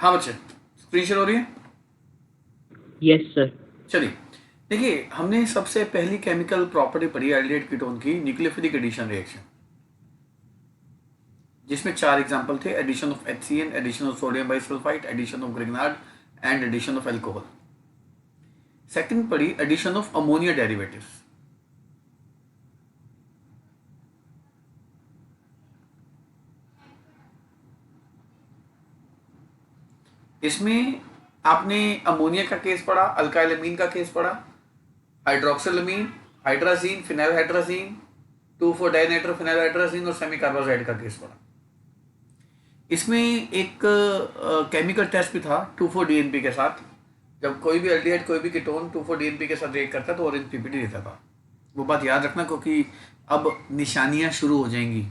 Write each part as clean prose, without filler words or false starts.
हाँ बच्चे, screen share हो रही है? Yes sir. चलिए, देखिए हमने सबसे पहली केमिकल प्रॉपर्टी पढ़ी एल्डिहाइड कीटोन की, न्यूक्लियोफिलिक एडिशन रिएक्शन, जिसमें 4 एग्जांपल थे: addition of HCN, addition of sodium bisulphite, addition of Grignard and addition of alcohol. Second पढ़ी एडिशन ऑफ अमोनिया डेरिवेटिव्स। इसमें आपने अमोनिया का केस पढ़ा, अल्काइलमीन का केस पढ़ा, hydroxylamine, hydrazine, phenyl hydrazine, 2,4 dinitro phenyl hydrazine और सेमी कार्बोजाइड का case पढ़ा। इसमें एक केमिकल टेस्ट भी था 2,4-DNP के साथ। जब कोई भी एल्डिहाइड, कोई भी कीटोन 2,4-DNP के साथ रिएक्ट करता है तो ऑरेंज पीपीटी देता था। वो बात याद रखना, क्योंकि अब निशानियां शुरू हो जाएंगी,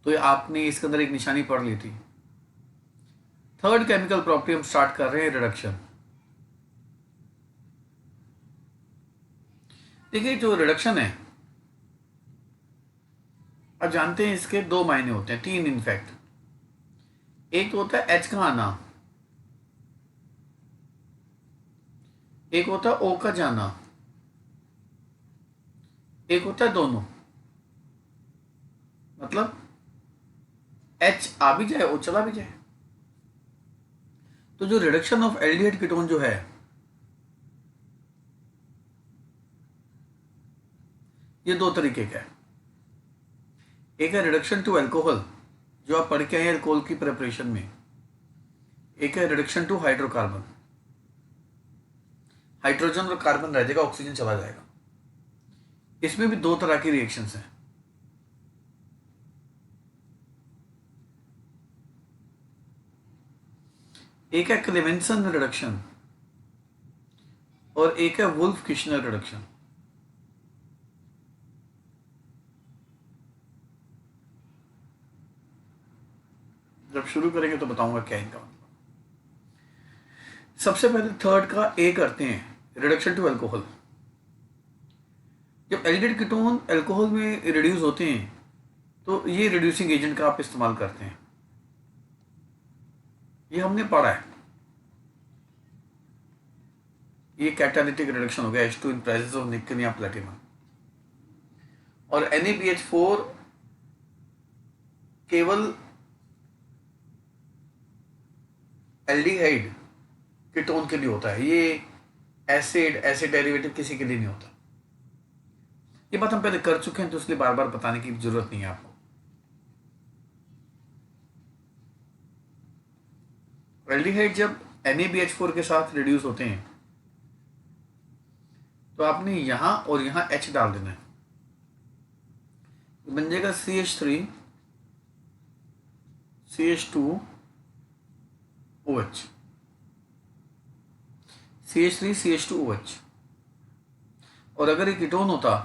तो आपने इसके अंदर एक निशानी पढ़ ली थी। थर्ड केमिकल प्रॉपर्टी हम स्टार्ट कर रहे हैं, रिडक्शन। देखिए जो रिडक्शन है, अब जानते हैं इसके दो मायने होते हैं, तीन इनफैक्ट। एक तो होता है एच का आना, एक होता है ओ का जाना, एक होता है दोनों। मतलब एच आ भी जाए, ओ चला भी जाए। तो जो रिडक्शन ऑफ एल्डिहाइड कीटोन जो है, ये दो तरीके का है। एक है रिडक्शन टू अल्कोहल, जो आप पढ़ के आए हैं अल्कोहल की प्रिपरेशन में। एक है रिडक्शन टू हाइड्रोकार्बन, हाइड्रोजन और कार्बन रह जाएगा, ऑक्सीजन चला जाएगा। इसमें भी दो तरह की रिएक्शंस हैं। एक है क्लेमेंसन रिडक्शन और एक है वुल्फ किश्नर रिडक्शन। जब शुरू करेंगे तो बताऊंगा क्या इनका मतलब। सबसे पहले थर्ड का ए करते हैं, रिडक्शन टू अल्कोहल। जब एल्डिहाइड कीटोन अल्कोहल में रिड्यूस होते हैं तो ये रिड्यूसिंग एजेंट का आप इस्तेमाल करते हैं, ये हमने पढ़ा है। ये कैटालिटिक रिडक्शन हो गया H2 in presence of nickel या प्लेटिनम। और NaBH4 केवल एल्डिहाइड कीटोन के लिए होता है, ये एसिड डेरिवेटिव किसी के लिए नहीं होता। ये बात हम पहले कर चुके हैं, तो इसलिए बार बार बताने की जरूरत नहीं है आपको। एल्डिहाइड जब NaBH4 के साथ रिड्यूस होते हैं तो आपने यहां और यहां H डाल देना है, बन जाएगा CH3 CH2 OH, CH3 CH2 OH। और अगर ये कीटोन होता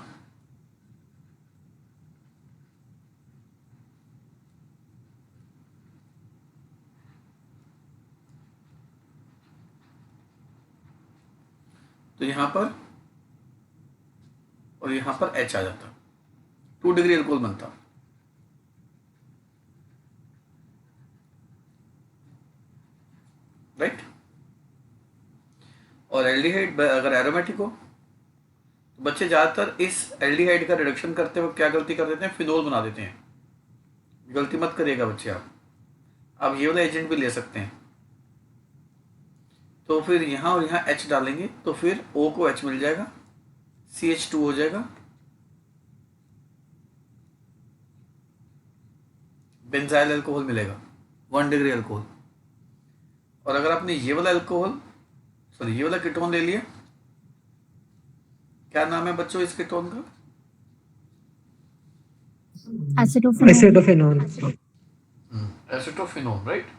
तो यहां पर और यहां पर H आ जाता, 2 डिग्री अल्कोहल बनता। राइट। और एल्डिहाइड अगर एरोमेटिक हो तो बच्चे ज्यादातर इस एल्डिहाइड का रिडक्शन करते वक्त क्या गलती कर देते हैं, फिनोल बना देते हैं। गलती मत करिएगा बच्चे, आप ये वाला एजेंट भी ले सकते हैं। तो फिर यहां और यहां H डालेंगे तो फिर O को H मिल जाएगा, CH2 हो जाएगा, बेंजाइल अल्कोहल मिलेगा, 1 डिग्री अल्कोहल। और अगर आपने ये वाला अल्कोहल, सॉरी ये वाला कीटोन ले लिया, क्या नाम है बच्चों इस कीटोन का? एसिटोफेनोन। एसिडोफेनॉन। Acetophenone, right.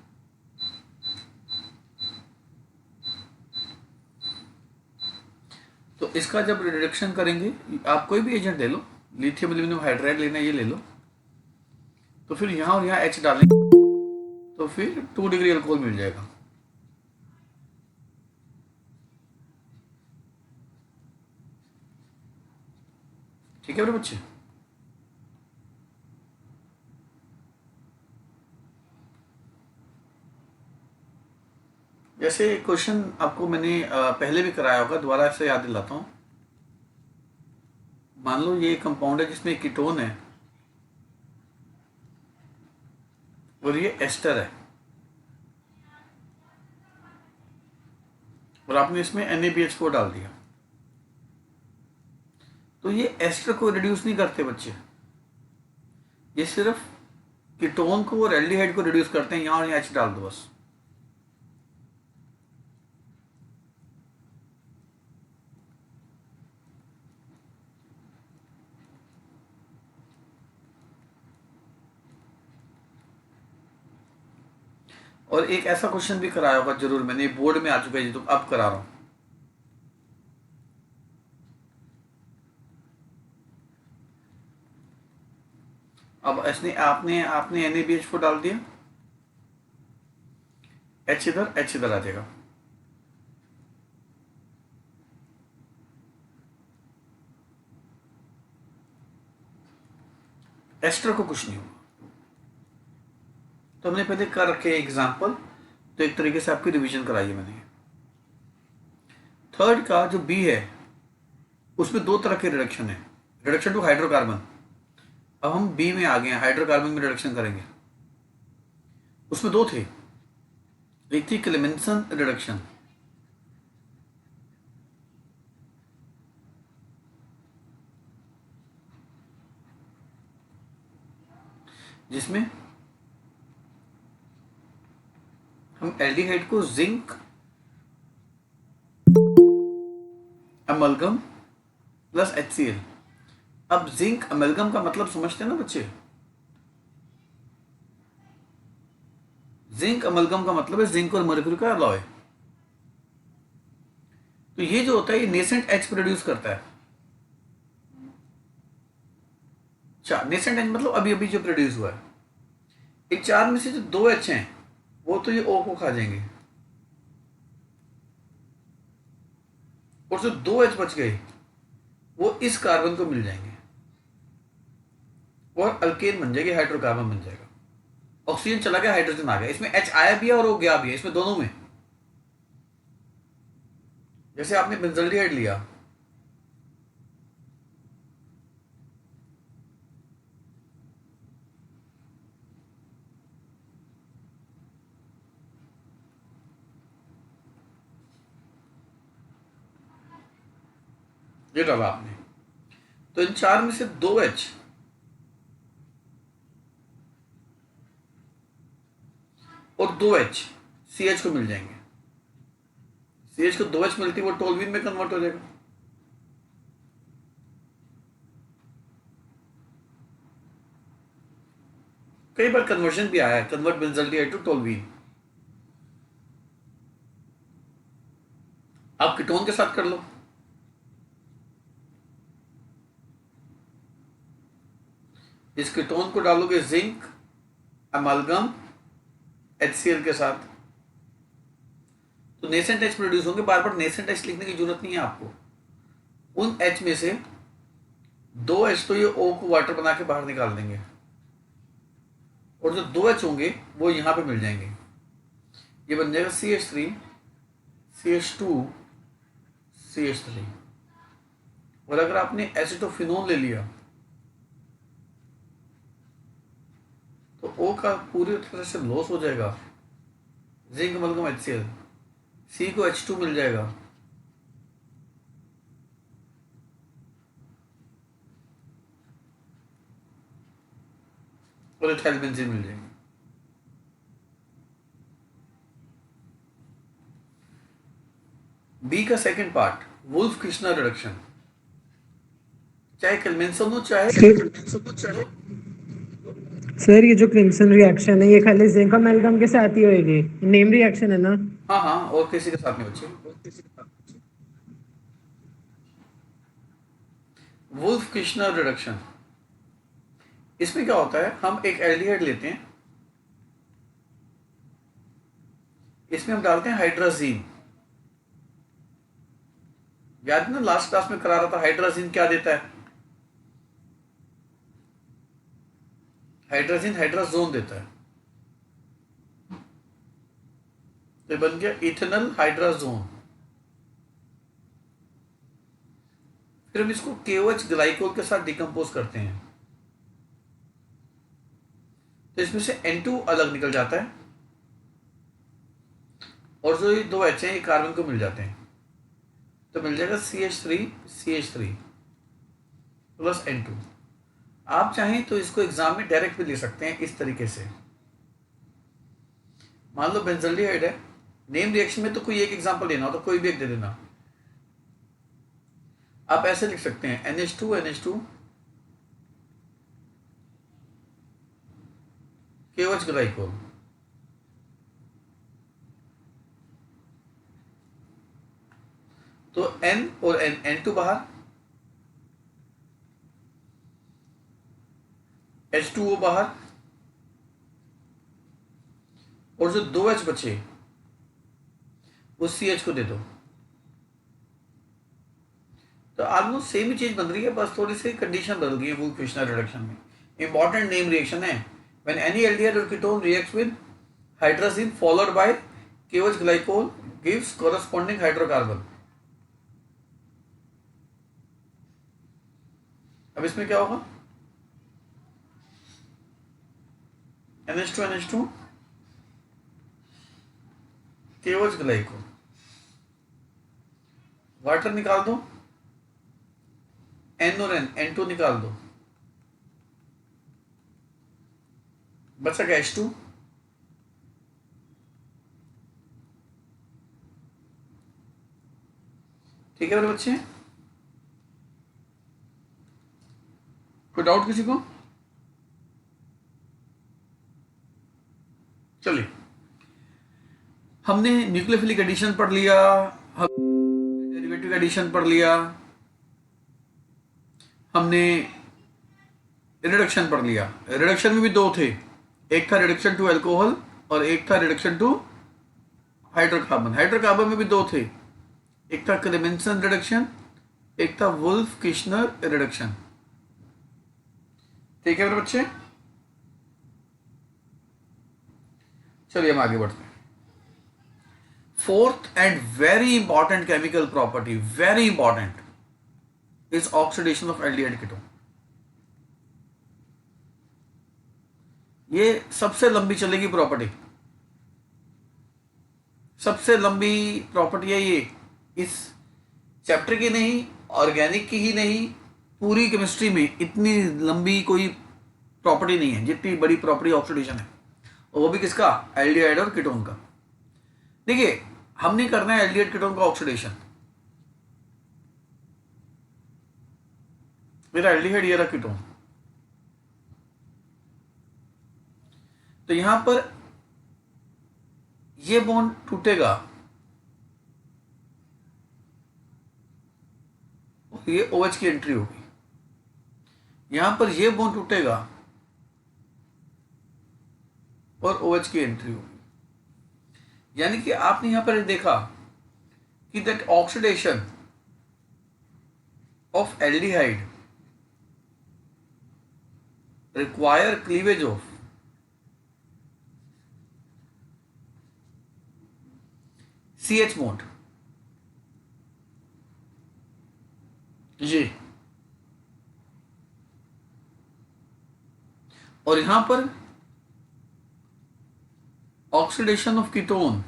तो इसका जब रिडक्शन करेंगे, आप कोई भी एजेंट ले लो, लिथियम एल्यूमिनियम हाइड्राइड लेना, ये ले लो, तो फिर यहां और यहां H डालेंगे तो फिर 2 डिग्री अल्कोहल मिल जाएगा। ठीक है मेरे बच्चे। जैसे क्वेश्चन आपको मैंने पहले भी कराया होगा, दोबारा से याद दिलाता हूँ। मान लो ये कंपाउंड है जिसमें कीटोन है और ये एस्टर है, और आपने इसमें NaBH4 डाल दिया, तो ये एस्टर को रिड्यूस नहीं करते बच्चे, ये सिर्फ कीटोन को और एल्डिहाइड को रिड्यूस करते हैं। यहाँ H डाल दो बस। और एक ऐसा क्वेश्चन भी कराया होगा जरूर, मैंने बोर्ड में आ चुका है, तो अब करा रहा हूं। अब इसने आपने आपने NaBH4 डाल दिया, H इधर आ जाएगा। एस्टर को कुछ नहीं होगा। तो हमने पहले कर रखे एग्जाम्पल, तो एक तरीके से आपकी रिवीजन कराई है मैंने। थर्ड का जो बी है उसमें दो तरह के रिडक्शन है, रिडक्शन टू हाइड्रोकार्बन। अब हम बी में आ गए हैं, हाइड्रोकार्बन में रिडक्शन करेंगे। उसमें दो थे, एक थी क्लेमेंसन रिडक्शन, जिसमें हम एल्डिहाइड को जिंक अमलगम प्लस HCl। अब जिंक अमलगम का मतलब समझते हैं ना बच्चे? जिंक अमलगम का मतलब है जिंक और मर्क्यूरी का अलॉय। तो ये जो होता है ये नेसेंट H प्रोड्यूस करता है। नेसेंट H मतलब अभी अभी जो प्रोड्यूस हुआ है। इन चार में से जो दो H हैं वो तो ये O को खा जाएंगे, और जो दो H बच गए वो इस कार्बन को मिल जाएंगे और अल्केन बन जाएगी, हाइड्रोकार्बन बन जाएगा। ऑक्सीजन चला गया, हाइड्रोजन आ गया, इसमें H आया भी है और वो गया भी है, इसमें दोनों में। जैसे आपने बेंजल्डिहाइड लिया, ये डाला आपने, तो इन चार में से दो H और दो H CH को मिल जाएंगे। CH को दो H मिलती है, वो टोल्यूइन में कन्वर्ट हो जाएगा। कई बार कन्वर्जन भी आया है, कन्वर्ट बेंजल्डिहाइड टू टोल्यूइन। आप कीटोन के साथ कर लो, इस कीटोन को डालोगे जिंक अमालगम HCl के साथ, तो नेसेंट H प्रोड्यूस होंगे। बार बार नेसेंट H लिखने की जरूरत नहीं है आपको। उन H में से दो H तो ये O को वाटर बना के बाहर निकाल देंगे, और जो दो H होंगे वो यहां पे मिल जाएंगे। ये बन जाएगा CH3 CH2 CH3। और अगर आपने एसिटोफिनोन ले लिया तो O का पूरी तरह से लॉस हो जाएगा, जिंक अमलगम HCl, C को H2 मिल जाएगा, और इथाइल बेंजीन मिल जाएंगे। बी का second part, Wolff Kishner reduction. चाहे क्लेमेंसन हो चाहे सर ये जो क्रिम्सन रिएक्शन है ये खाली जिंक अमेल्गम के साथ ही होएगी, नेम रिएक्शन है ना? हाँ हाँ, और किसी के साथ नहीं बच्चे। वुल्फ किश्नर रिडक्शन, इसमें क्या होता है, हम एक एल्डिहाइड लेते हैं, इसमें हम डालते हैं हाइड्राजीन। याद है ना, लास्ट क्लास में करा रहा था हाइड्राजीन क्या देता है? हाइड्राजीन हाइड्राजोन देता है। ये बन गया इथेनल हाइड्राजोन। फिर हम इसको KOH ग्लाइकोल के साथ डिकम्पोज करते हैं, तो इसमें से N2 अलग निकल जाता है और जो ये 2 H हैं ये कार्बन को मिल जाते हैं, तो मिल जाएगा CH3 प्लस N2। आप चाहें तो इसको एग्जाम में डायरेक्ट भी ले सकते हैं इस तरीके से। मान लो बेंजल्डिहाइड है, नेम रिएक्शन में तो कोई एक एग्जांपल लेना हो तो कोई भी एक दे देना। आप ऐसे लिख सकते हैं NH2 KOH ग्लाइकोल। तो N और N2 बाहर, H2O बाहर, और जो 2H बचे उस CH को दे दो। तो ऑलमोस्ट सेम ही चीज बन रही है, बस थोड़ी सी कंडीशन बदल गई है वुल्फ-किश्नर रिडक्शन में। इंपॉर्टेंट नेम रिएक्शन है। व्हेन एनी एल्डिहाइड और ketone reacts with hydrogen followed by KOH glycol gives corresponding hydrocarbon. अब इसमें क्या होगा, NH2 KOH ग्लाइकोल, वाटर निकाल दो, N और N2 निकाल दो, बचा क्या H2। ठीक है मेरे बच्चे, कोई डाउट किसी को? चलिए, हमने न्यूक्लियोफिलिक एडिशन पढ़ लिया, हम डेरिवेटिव एडिशन पढ़ लिया, हमने रिडक्शन पढ़ लिया। रिडक्शन में भी 2 थे, एक था रिडक्शन टू अल्कोहल और एक था रिडक्शन टू हाइड्रोकार्बन। हाइड्रोकार्बन में भी 2 थे, एक था क्लेमेंसन रिडक्शन, एक था वुल्फ-किश्नर रिडक्शन। ठीक है मेरे बच्चे, चलिए हम आगे बढ़ते हैं। Fourth and very important chemical property, very important, is oxidation of aldehyde ketone. ये सबसे लंबी चलेगी प्रॉपर्टी, सबसे लंबी प्रॉपर्टी है ये, इस चैप्टर की नहीं, ऑर्गेनिक की ही नहीं, पूरी केमिस्ट्री में इतनी लंबी कोई प्रॉपर्टी नहीं है जितनी बड़ी प्रॉपर्टी ऑक्सीडेशन है, और वो भी किसका, एल्डिहाइड और कीटोन का। देखिए, हमने करना है एल्डिहाइड कीटोन का ऑक्सीडेशन। मेरा एल्डिहाइड ये रहा कीटोन, तो यहां पर ये बॉन्ड टूटेगा, ये OH की एंट्री होगी, यहां पर ये बॉन्ड टूटेगा और OH की एंट्री होगी। यानी कि आपने यहां पर देखा कि that oxidation of aldehyde require cleavage of CH bond, ये, और यहां पर oxidation of ketone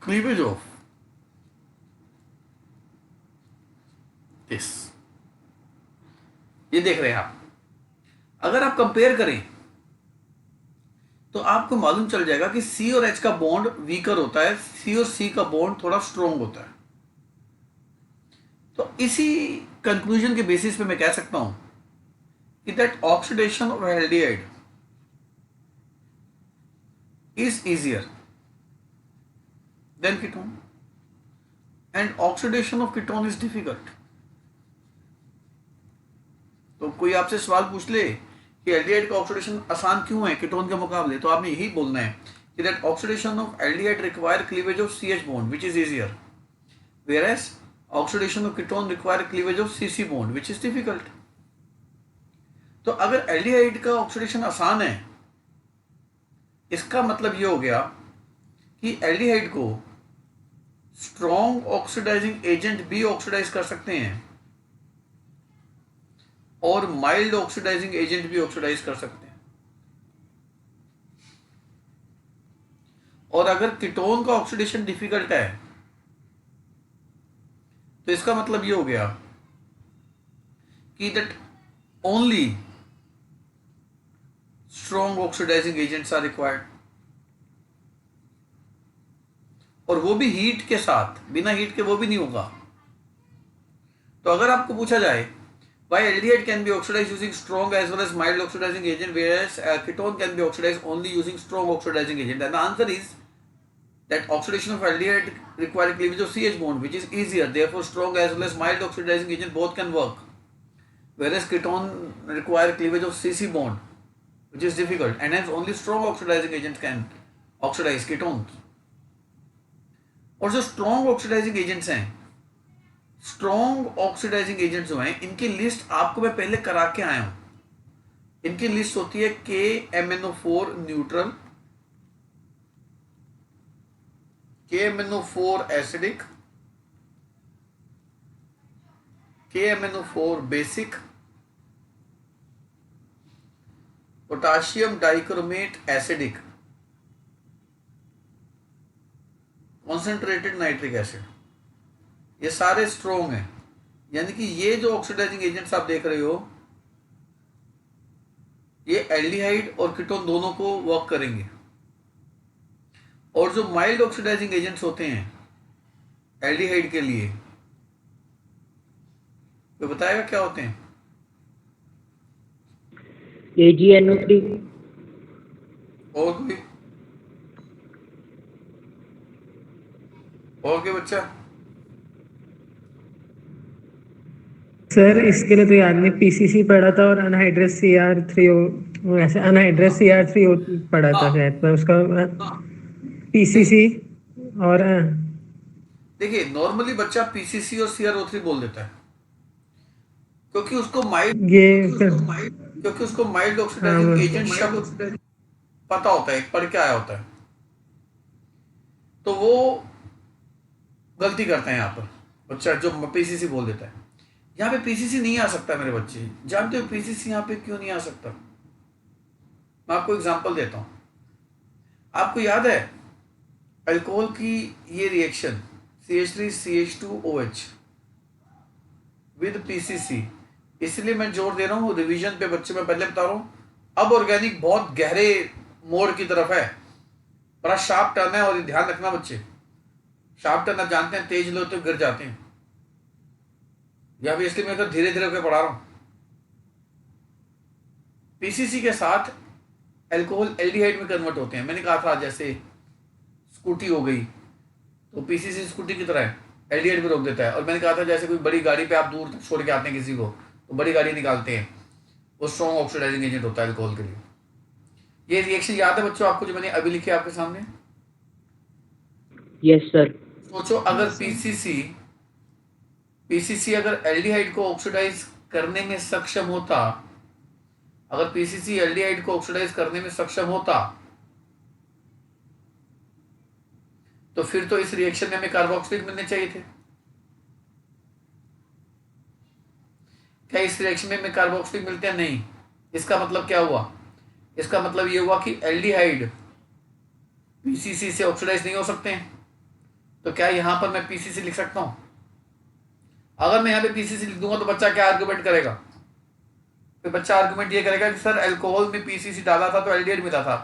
cleavage of this. ये देख रहे हैं आप, अगर आप कंपेयर करें तो आपको मालूम चल जाएगा कि C और H का बॉन्ड वीकर होता है, C और C का बॉन्ड थोड़ा स्ट्रॉन्ग होता है। तो इसी कंक्लूजन के बेसिस पे मैं कह सकता हूं कि that oxidation of aldehyde is easier than ketone and oxidation of ketone is difficult. तो कोई आपसे सवाल पूछ ले कि एल्डिहाइड का ऑक्सीडेशन आसान क्यों है कीटोन के मुकाबले, तो आपने यही बोलना है कि that oxidation of aldehyde require cleavage of CH bond which is easier, whereas oxidation of ketone require cleavage of CC bond which is difficult. तो अगर एल्डिहाइड का ऑक्सीडेशन आसान है, इसका मतलब ये हो गया कि एल्डिहाइड को स्ट्रॉन्ग ऑक्सीडाइजिंग एजेंट भी ऑक्सीडाइज कर सकते हैं और माइल्ड ऑक्सीडाइजिंग एजेंट भी ऑक्सीडाइज कर सकते हैं। और अगर कीटोन का ऑक्सीडेशन डिफिकल्ट है तो इसका मतलब ये हो गया कि that only strong oxidising agents are required, और वो भी हीट के साथ, बिना हीट के वो भी नहीं होगा। तो अगर आपको पूछा जाए why aldehyde can be oxidized using strong as well as mild oxidizing agent, whereas ketone can be oxidized only using strong oxidizing agent, and the answer is that oxidation of aldehyde require cleavage of CH bond, which is easier. Therefore, strong as well as mild oxidizing agent both can work, whereas ketone require cleavage of CC bond, which is difficult, and hence only strong oxidizing agents can oxidize ketones. और जो strong oxidising agents हैं, strong oxidising agents जो हैं, इनकी list आपको मैं पहले करा के आया हूं। इनकी लिस्ट होती है KMnO4 neutral, KMnO4 acidic, KMnO4 basic, potassium dichromate acidic, concentrated nitric acid, ये सारे स्ट्रॉन्ग हैं। यानी कि ये जो ऑक्सीडाइजिंग एजेंट्स आप देख रहे हो, ये एल्डिहाइड और कीटोन दोनों को वर्क करेंगे। और जो माइल्ड ऑक्सीडाइजिंग एजेंट्स होते हैं एल्डिहाइड के लिए, तो बताएगा क्या होते हैं? AgNO3, और कोई? और क्या बच्चा? सर इसके लिए तो याद नहीं, PCC पढ़ा था और अनहाइड्रस CR3 ऐसे अनहाइड्रस CR3 पढ़ा था शायद, पर उसका PCC और देखिए, नॉर्मली बच्चा PCC और CrO3 बोल देता है क्योंकि उसको माइल्ड ये हाँ ऑक्सीडाइजिंग वो एजेंट शब्द पता होता है, पढ़ के आया होता है, तो वो गलती करते हैं यहाँ पर बच्चा जो PCC बोल देता है। यहाँ पे PCC नहीं आ सकता मेरे बच्चे। जानते हो PCC यहाँ पे क्यों नहीं आ सकता? मैं आपको एग्जांपल देता हूँ। आपको याद है अल्कोहल की ये रिएक्शन CH3CH2OH विद PCC, इसलिए मैं जोर दे रहा हूँ रिवीजन पे बच्चे। मैं पहले बता रहा हूँ, अब ऑर्गेनिक बहुत गहरे मोड़ की तरफ है, बड़ा शार्प टर्न है, और ये ध्यान रखना बच्चे, शार्प टर्न आप जानते हैं तेज लो तो गिर जाते हैं। या भी इसलिए मैं तो धीरे धीरे होकर पढ़ा रहा हूं। PCC के साथ अल्कोहल एल्डिहाइड में कन्वर्ट होते हैं। मैंने कहा था जैसे स्कूटी हो गई तो PCC स्कूटी की तरह है, एल्डिहाइड भी रोक देता है। और मैंने कहा था जैसे कोई बड़ी गाड़ी पे आप दूर तक छोड़ के आते हैं किसी को, तो बड़ी गाड़ी निकालते हैं, वो स्ट्रॉन्ग ऑक्सीडाइजिंग एजेंट होता है अल्कोहल के लिए। ये रिएक्शन याद है बच्चों आपको जो मैंने अभी लिखी आपके सामने? yes sir, सोचो अगर PCC अगर एल्डिहाइड को ऑक्सीडाइज करने में सक्षम होता, अगर PCC एल्डिहाइड को ऑक्सीडाइज करने में सक्षम होता, तो फिर तो इस रिएक्शन में हमें कार्बोक्सिलिक मिलने चाहिए थे। क्या इस रिएक्शन में हमें कार्बोक्सिलिक मिलते हैं? नहीं। इसका मतलब क्या हुआ? इसका मतलब ये हुआ कि एल्डिहाइड PCC से ऑक्सीडाइज नहीं हो सकते हैं। तो क्या यहां पर मैं PCC लिख सकता हूं? अगर मैं यहां पे PCC लिख दूंगा तो बच्चा क्या आर्गुमेंट करेगा? फिर बच्चा आर्गुमेंट ये करेगा कि सर अल्कोहल में PCC डाला था तो एल्डिहाइड मिला था,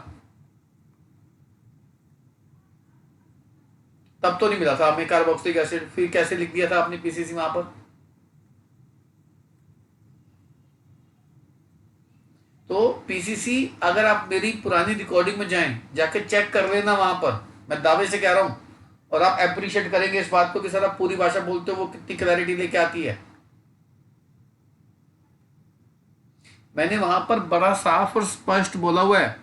तब तो नहीं मिला था हमें कार्बोक्सिलिक एसिड, फिर कैसे लिख दिया था आपने PCC वहां पर? तो PCC अगर आप मेरी पुरानी रिकॉर्डिंग में जाएं, जाके चेक कर लेना वहां पर, मैं दावे से कह रहा हूं, और आप अप्रिशिएट करेंगे इस बात को कि सर आप पूरी भाषा बोलते हो, वो कितनी क्लैरिटी लेके आती है। मैंने वहां पर बड़ा साफ और स्पष्ट बोला हुआ है,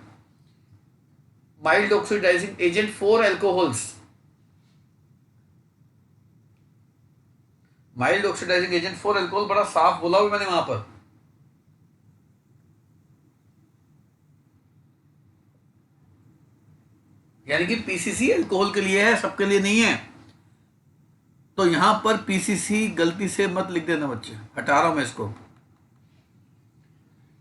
mild oxidising agent for alcohols, mild oxidising agent for alcohol, बड़ा साफ बोला हुआ मैंने वहां पर। यानी कि पीसीसी अल्कोहल के लिए है, सबके लिए नहीं है। तो यहां पर पीसीसी गलती से मत लिख देना बच्चे, हटा रहा हूं मैं इसको।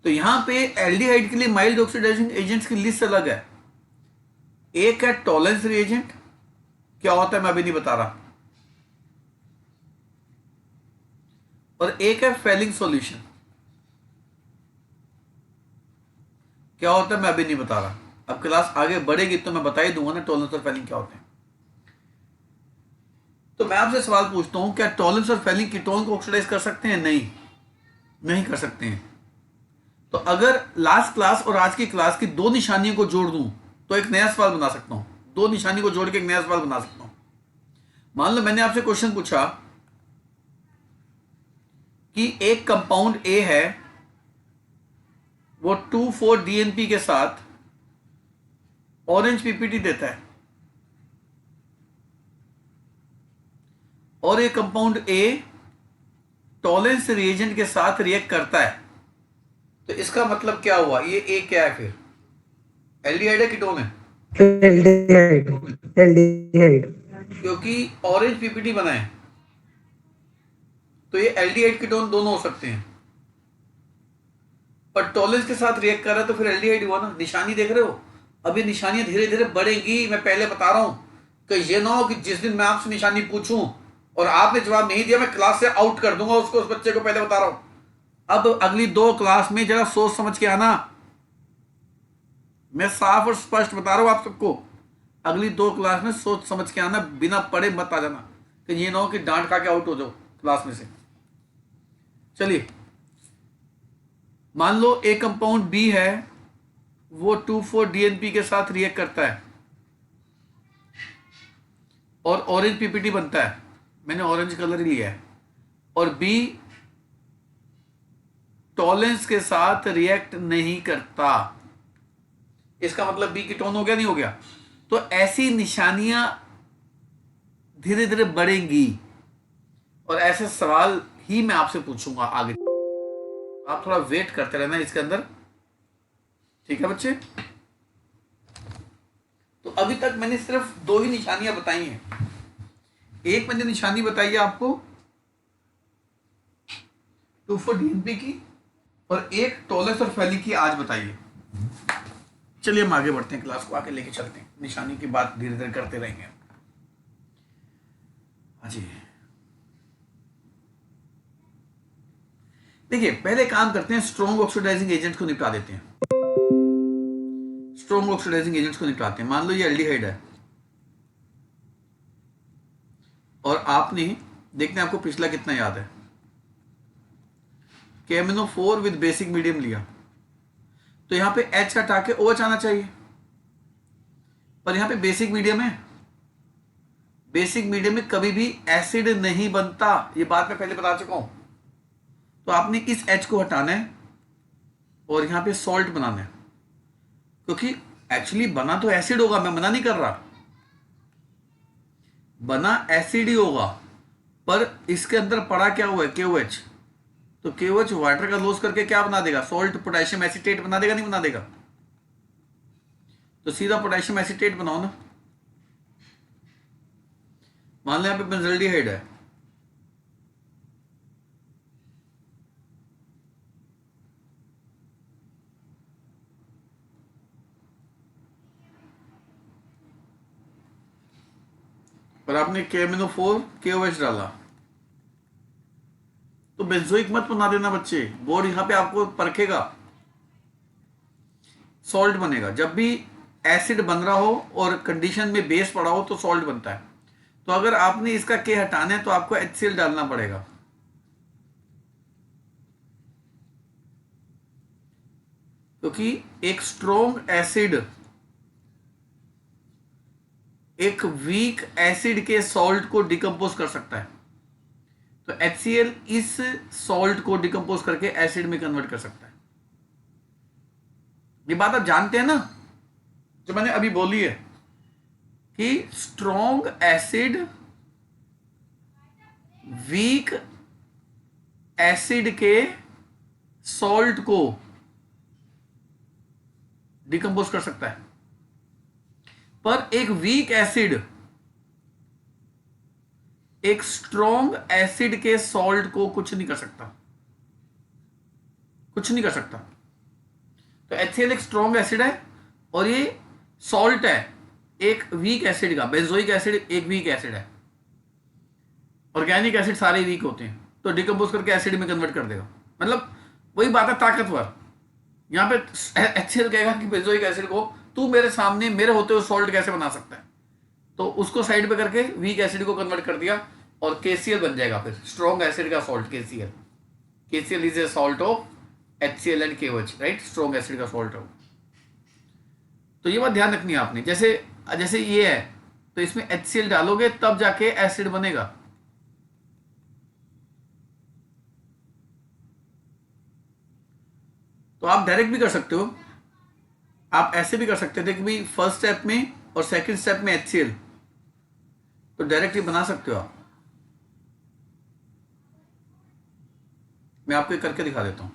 तो यहां पे एल्डिहाइड के लिए माइल्ड ऑक्सीडाइजिंग एजेंट्स की लिस्ट अलग है। एक है टॉलेंस रिएजेंट, क्या होता है मैं अभी नहीं बता रहा, और एक है फेलिंग सॉल्यूशन, क्या होता है मैं अभी नहीं बता रहा। अब क्लास आगे बढ़ेगी तो मैं बता ही दूंगा ना टॉलेंस और फेलिंग क्या होते हैं। तो मैं आपसे सवाल पूछता हूं, क्या टॉलेंस और फेलिंग कीटोन को ऑक्सीडाइज कर सकते हैं? नहीं, नहीं कर सकते हैं। तो अगर लास्ट क्लास और आज की क्लास की दो निशानियों को जोड़ दूं तो एक नया सवाल बना सकता हूं। दो निशानी को जोड़ के एक नया सवाल बना सकता हूं। मान लो मैंने आपसे क्वेश्चन पूछा कि एक कंपाउंड ए है, वो 2,4-DNP के साथ ऑरेंज पीपीटी देता है, और ये कंपाउंड ए टॉलेंस रिएजेंट के साथ रिएक्ट करता है। तो इसका मतलब क्या हुआ? ये ए क्या है फिर? एल्डिहाइड है कीटोन है? Aldehyde, aldehyde. क्योंकि ऑरेंज पीपीटी बना है, तो ये एल्डिहाइड कीटोन दोनों हो सकते हैं। पर टॉलेंस के साथ रिएक्ट कर रहा है तो फिर एल्डिहाइड हुआ ना। निशानी देख रहे हो? अभी निशानियां धीरे धीरे बढ़ेंगी, मैं पहले बता रहा हूं कि ये ना हो कि जिस दिन मैं आपसे निशानी पूछूं और आपने जवाब नहीं दिया, मैं क्लास से आउट कर दूंगा उसको, उस बच्चे को। पहले बता रहा हूं। अब अगली 2 क्लास में जरा सोच समझ के आना, मैं साफ और स्पष्ट बता रहा हूं आप सबको। अगली 2 क्लास में सोच समझ के आना, बिना पढ़े मत आ जाना कि ये ना हो कि डांट खा के आउट हो जाओ क्लास में से। चलिए, मान लो एक कंपाउंड बी है, वो 2,4-DNP के साथ रिएक्ट करता है और ऑरेंज पीपीटी बनता है। मैंने ऑरेंज कलर ही लिया है। और बी टॉलेंस के साथ रिएक्ट नहीं करता। इसका मतलब बी कीटोन हो गया, नहीं हो गया? तो ऐसी निशानियां धीरे धीरे बढ़ेंगी और ऐसे सवाल ही मैं आपसे पूछूंगा आगे। आप थोड़ा वेट करते रहना इसके अंदर, ठीक है बच्चे? तो अभी तक मैंने सिर्फ 2 ही निशानियां बताई हैं। एक मैंने निशानी बताई है आपको 2,4-DNP की, और एक टॉलेंस और फेलिंग की आज बताइए। चलिए हम आगे बढ़ते हैं, क्लास को आगे लेके चलते हैं, निशानी की बात धीरे धीरे करते रहेंगे। हाँ जी, देखिए पहले काम करते हैं, स्ट्रॉन्ग ऑक्सीडाइजिंग एजेंट को निपटा देते हैं। स्ट्रॉन्ग ऑक्सीडाइजिंग एजेंट्स को निपटाते हैं। मान लो ये एल्डिहाइड है और आपने देखते हैं आपको पिछला कितना याद है, KMnO4 विद बेसिक मीडियम लिया, तो यहां पे H हटा के OH आना चाहिए, पर यहां पे बेसिक मीडियम है। बेसिक मीडियम में कभी भी एसिड नहीं बनता, ये बात मैं पहले बता चुका हूं। तो आपने इस H को हटाना है और यहां पे सॉल्ट बनाना है, क्योंकि एक्चुअली बना तो एसिड होगा, मैं मना नहीं कर रहा, बना एसिड ही होगा, पर इसके अंदर पड़ा क्या हुआ है? KOH। तो KOH वाटर का लॉस करके क्या बना देगा? सॉल्ट, पोटेशियम एसीटेट बना देगा, नहीं बना देगा? तो सीधा पोटेशियम एसीटेट बनाओ ना। मान लो यहां पे बेंजल्डिहाइड है, और आपने KMnO4 KOH डाला, तो बेंजोइक मत बना देना बच्चे, बोर्ड यहां पे आपको परखेगा। सॉल्ट बनेगा जब भी एसिड बन रहा हो और कंडीशन में बेस पड़ा हो तो सॉल्ट बनता है। तो अगर आपने इसका K हटाना है तो आपको HCl डालना पड़ेगा, क्योंकि एक स्ट्रॉन्ग एसिड एक वीक एसिड के सॉल्ट को डिकम्पोज कर सकता है। तो HCl इस सॉल्ट को डिकम्पोज करके एसिड में कन्वर्ट कर सकता है। ये बात आप जानते हैं ना, जो मैंने अभी बोली है कि स्ट्रॉन्ग एसिड वीक एसिड के सॉल्ट को डिकम्पोज कर सकता है। पर एक वीक एसिड एक स्ट्रॉन्ग एसिड के सॉल्ट को कुछ नहीं कर सकता, कुछ नहीं कर सकता। तो HCl एक स्ट्रॉन्ग एसिड है और ये सॉल्ट है एक वीक एसिड का। बेंजोइक एसिड एक वीक एसिड है, ऑर्गेनिक एसिड सारे वीक होते हैं, तो डिकम्पोज करके एसिड में कन्वर्ट कर देगा। मतलब वही बात है, ताकतवर। यहां पे HCl कहेगा कि बेंजोइक एसिड को तू मेरे सामने मेरे होते हुए सॉल्ट कैसे बना सकता है, तो उसको साइड पे करके वीक एसिड को कन्वर्ट कर दिया और KCl बन जाएगा, फिर स्ट्रॉन्ग एसिड का salt KCl। KCl is a salt of HCl and KOH, right, strong acid का सॉल्ट है। तो ये बात ध्यान रखनी है आपने। जैसे जैसे ये है तो इसमें HCl डालोगे तब जाके एसिड बनेगा। तो आप डायरेक्ट भी कर सकते हो, आप ऐसे भी कर सकते थे कि भाई फर्स्ट स्टेप में और सेकंड स्टेप में HCl, तो डायरेक्ट ही बना सकते हो आप। मैं आपको करके दिखा देता हूं।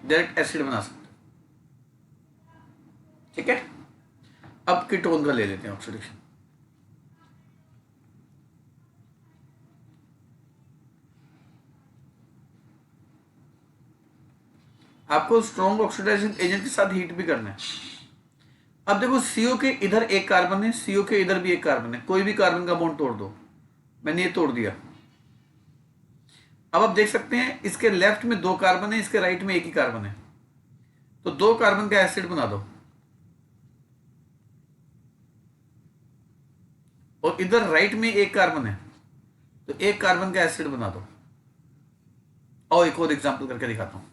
डायरेक्ट एसिड बना सकते हो, ठीक है। अब कीटोन का ले लेते हैं ऑक्सीडेशन। आपको स्ट्रॉन्ग ऑक्सीडाइजिंग एजेंट के साथ हीट भी करना है। अब देखो CO के इधर एक कार्बन है, CO के इधर भी एक कार्बन है, कोई भी कार्बन का बॉन्ड तोड़ दो। मैंने ये तोड़ दिया। अब आप देख सकते हैं इसके लेफ्ट में 2 कार्बन है, इसके राइट में एक ही कार्बन है, तो 2 कार्बन का एसिड बना दो। और इधर राइट में एक कार्बन है, तो एक कार्बन का एसिड बना दो। और एक और एग्जांपल करके दिखाता हूं।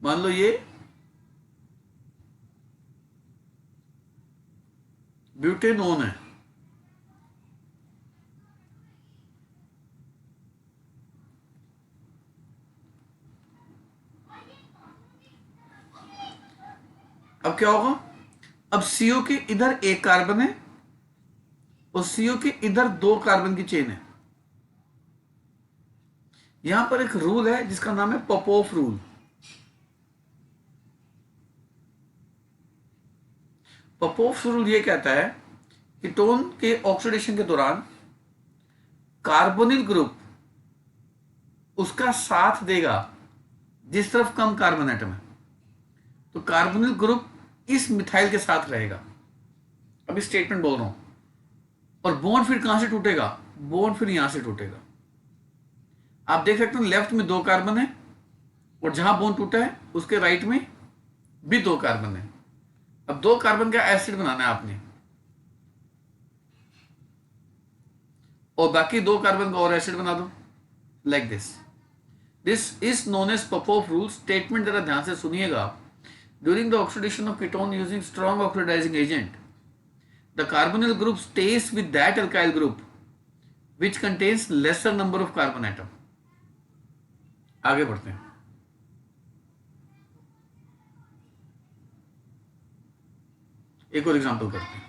मान लो ये ब्यूटेनोन है, अब क्या होगा, अब CO के इधर एक कार्बन है और CO के इधर 2 कार्बन की चेन है। यहां पर एक रूल है जिसका नाम है पॉपोफ रूल। पॉपोफ रूल ये कहता है कीटोन के ऑक्सीडेशन के दौरान कार्बोनिल ग्रुप उसका साथ देगा जिस तरफ कम कार्बन एटम है, तो कार्बोनिल ग्रुप इस मिथाइल के साथ रहेगा। अभी स्टेटमेंट बोल रहा हूं। और बॉन्ड फिर कहां से टूटेगा, बॉन्ड फिर यहां से टूटेगा। आप देख सकते हो लेफ्ट में 2 कार्बन है और जहां बॉन्ड टूटा है उसके राइट में भी 2 कार्बन है। अब 2 कार्बन का एसिड बनाना है आपने और बाकी 2 कार्बन का और एसिड बना दो, like this. This is known as Popoff rule. Statement जरा ध्यान से सुनिएगा। During the oxidation of ketone using strong oxidising agent, the carbonyl group stays with that alkyl group which contains lesser number of carbon atom. आगे बढ़ते हैं। एक और example करते हैं।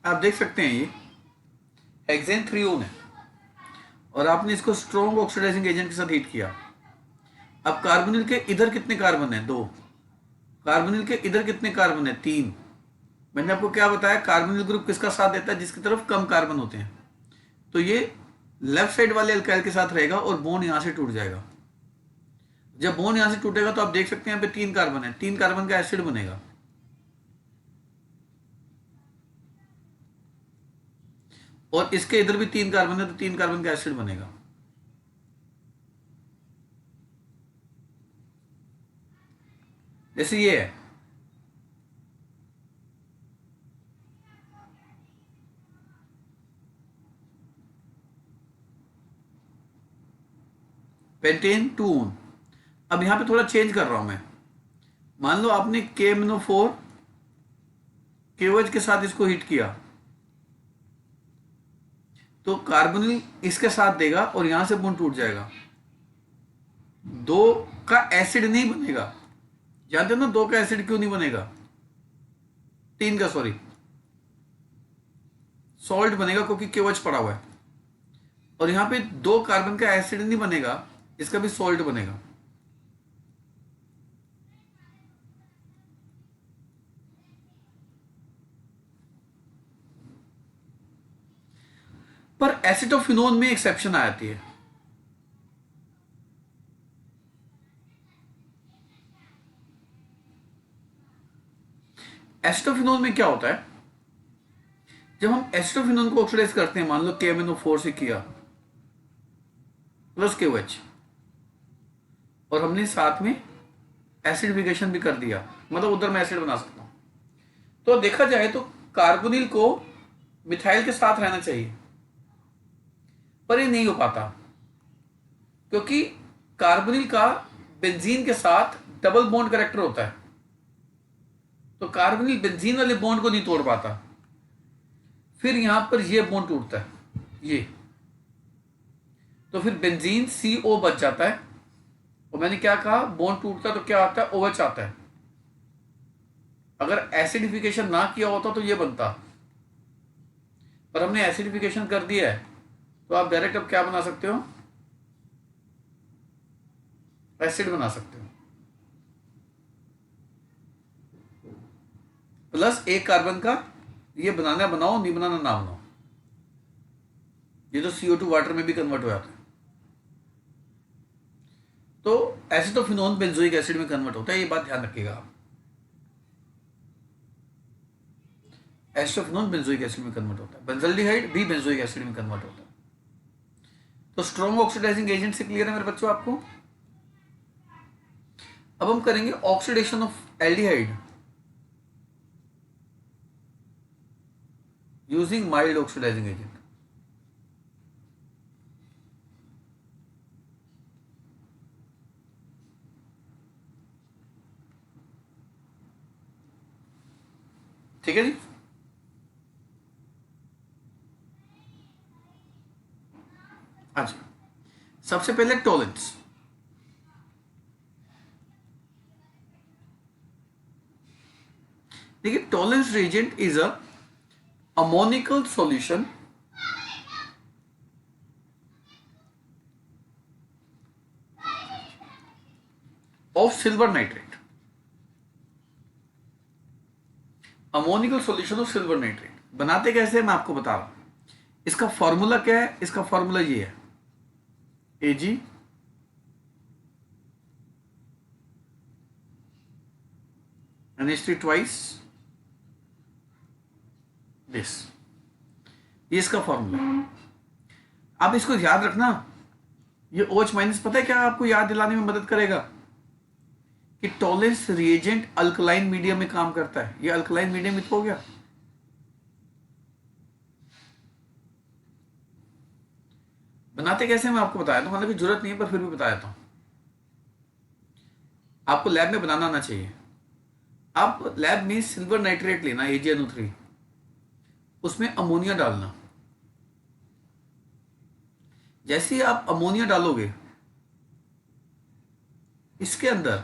आप देख सकते हैं ये हेक्सेन-3-वन है और आपने इसको स्ट्रॉन्ग ऑक्सीडाइजिंग एजेंट के साथ हीट किया। अब कार्बोनिल के इधर कितने कार्बन है, 2। कार्बोनिल के इधर कितने कार्बन है, 3। मैंने आपको क्या बताया, कार्बोनिल ग्रुप किसका साथ देता है, जिसकी तरफ कम कार्बन होते हैं। तो ये लेफ्ट साइड वाले अल्काइल के साथ रहेगा और बॉन्ड यहां से टूट जाएगा। जब बॉन्ड यहां से टूटेगा तो आप देख सकते हैं यहाँ पे 3 कार्बन है, 3 कार्बन का एसिड बनेगा। और इसके इधर भी 3 कार्बन है तो 3 कार्बन का एसिड बनेगा। जैसे ये है, पेंटेन 2-वन, अब यहां पे थोड़ा चेंज कर रहा हूं मैं। मान लो आपने KMnO4 KOH के साथ इसको हीट किया, तो कार्बोनिल इसके साथ देगा और यहां से बॉन्ड टूट जाएगा। दो का एसिड नहीं बनेगा। जानते हो ना दो का एसिड क्यों नहीं बनेगा? तीन का, सॉरी, सॉल्ट बनेगा क्योंकि KOH पड़ा हुआ है। और यहां पे दो कार्बन का एसिड नहीं बनेगा, इसका भी सॉल्ट बनेगा। पर एसिटोफिनोन में एक्सेप्शन आ जाती है। एसिटोफिनोन में क्या होता है, जब हम एसिटोफिनोन को ऑक्सीडाइज करते हैं, मान लो KMnO4 से किया प्लस KOH, और हमने साथ में एसिडिफिकेशन भी कर दिया, मतलब उधर मैं एसिड बना सकता हूं। तो देखा जाए तो कार्बोनिल को मिथाइल के साथ रहना चाहिए, पर ये नहीं हो पाता क्योंकि कार्बोनिल का बेंजीन के साथ डबल बॉन्ड कैरेक्टर होता है। तो कार्बोनिल बेंजीन वाले बॉन्ड को नहीं तोड़ पाता, फिर यहां पर ये बॉन्ड टूटता है, ये, तो फिर बेंजीन CO बच जाता है। और मैंने क्या कहा, बॉन्ड टूटता है तो क्या आता है, OH आता है। अगर एसिडिफिकेशन ना किया होता तो ये बनता, पर हमने एसिडिफिकेशन कर दिया है, तो आप डायरेक्ट अब क्या बना सकते हो, एसिड बना सकते हो। प्लस एक कार्बन का, ये बनाना बनाओ, नहीं बनाना ना बनाओ, ये तो CO2 वाटर में भी कन्वर्ट हो जाता है। तो एसिटोफिनोन बेंजोइक एसिड में कन्वर्ट होता है, ये बात ध्यान रखिएगा आप। एसिटोफिनोन बेंजोइक एसिड में कन्वर्ट होता है, बेंजल्डिहाइड भी बेंजोइक एसिड में कन्वर्ट होता है। तो स्ट्रॉन्ग ऑक्सीडाइजिंग एजेंट से क्लियर है मेरे बच्चों आपको। अब हम करेंगे oxidation of aldehyde using mild oxidising agent. ठीक है जी। अच्छा, सबसे पहले टॉलेंस। देखिए, Tollens reagent is a ammonical solution of silver nitrate। Ammoniacal solution of silver nitrate बनाते कैसे मैं आपको बता रहा हूं। इसका फॉर्मूला क्या है, इसका फॉर्मूला ये है, Ag NH3 twice दिस, ये इसका फॉर्मूला। आप इसको याद रखना, ये OH माइनस पता है क्या आपको याद दिलाने में मदद करेगा कि टॉलेंस रिएजेंट अल्कलाइन मीडियम में काम करता है। ये अल्कलाइन मीडियम में हो गया। बनाते कैसे मैं आपको बताया था, मतलब कि जरूरत नहीं है पर फिर भी बता देता हूं। आपको लैब में बनाना आना चाहिए। आप लैब में सिल्वर नाइट्रेट लेना AgNO3, उसमें अमोनिया डालना। जैसे ही आप अमोनिया डालोगे इसके अंदर,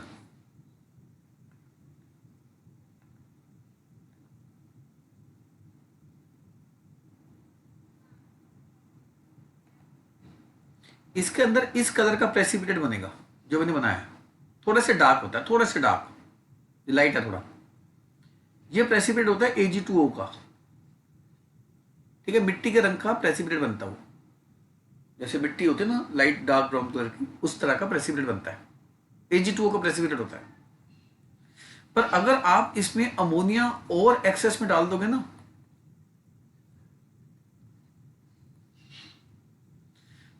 इसके अंदर इस कलर का प्रेसिपिटेट बनेगा जो मैंने बनाया है। थोड़ा सा डार्क होता है, थोड़ा सा डार्क, लाइट है थोड़ा। ये प्रेसिपिटेट होता है Ag2O का। ठीक है, मिट्टी के रंग का प्रेसिपिटेट बनता है वो, जैसे मिट्टी होती है ना लाइट डार्क ब्राउन कलर की, उस तरह का प्रेसिपिटेट बनता है। Ag2O का प्रेसिपिटेट होता है। पर अगर आप इसमें अमोनिया और एक्सेस में डाल दोगे ना,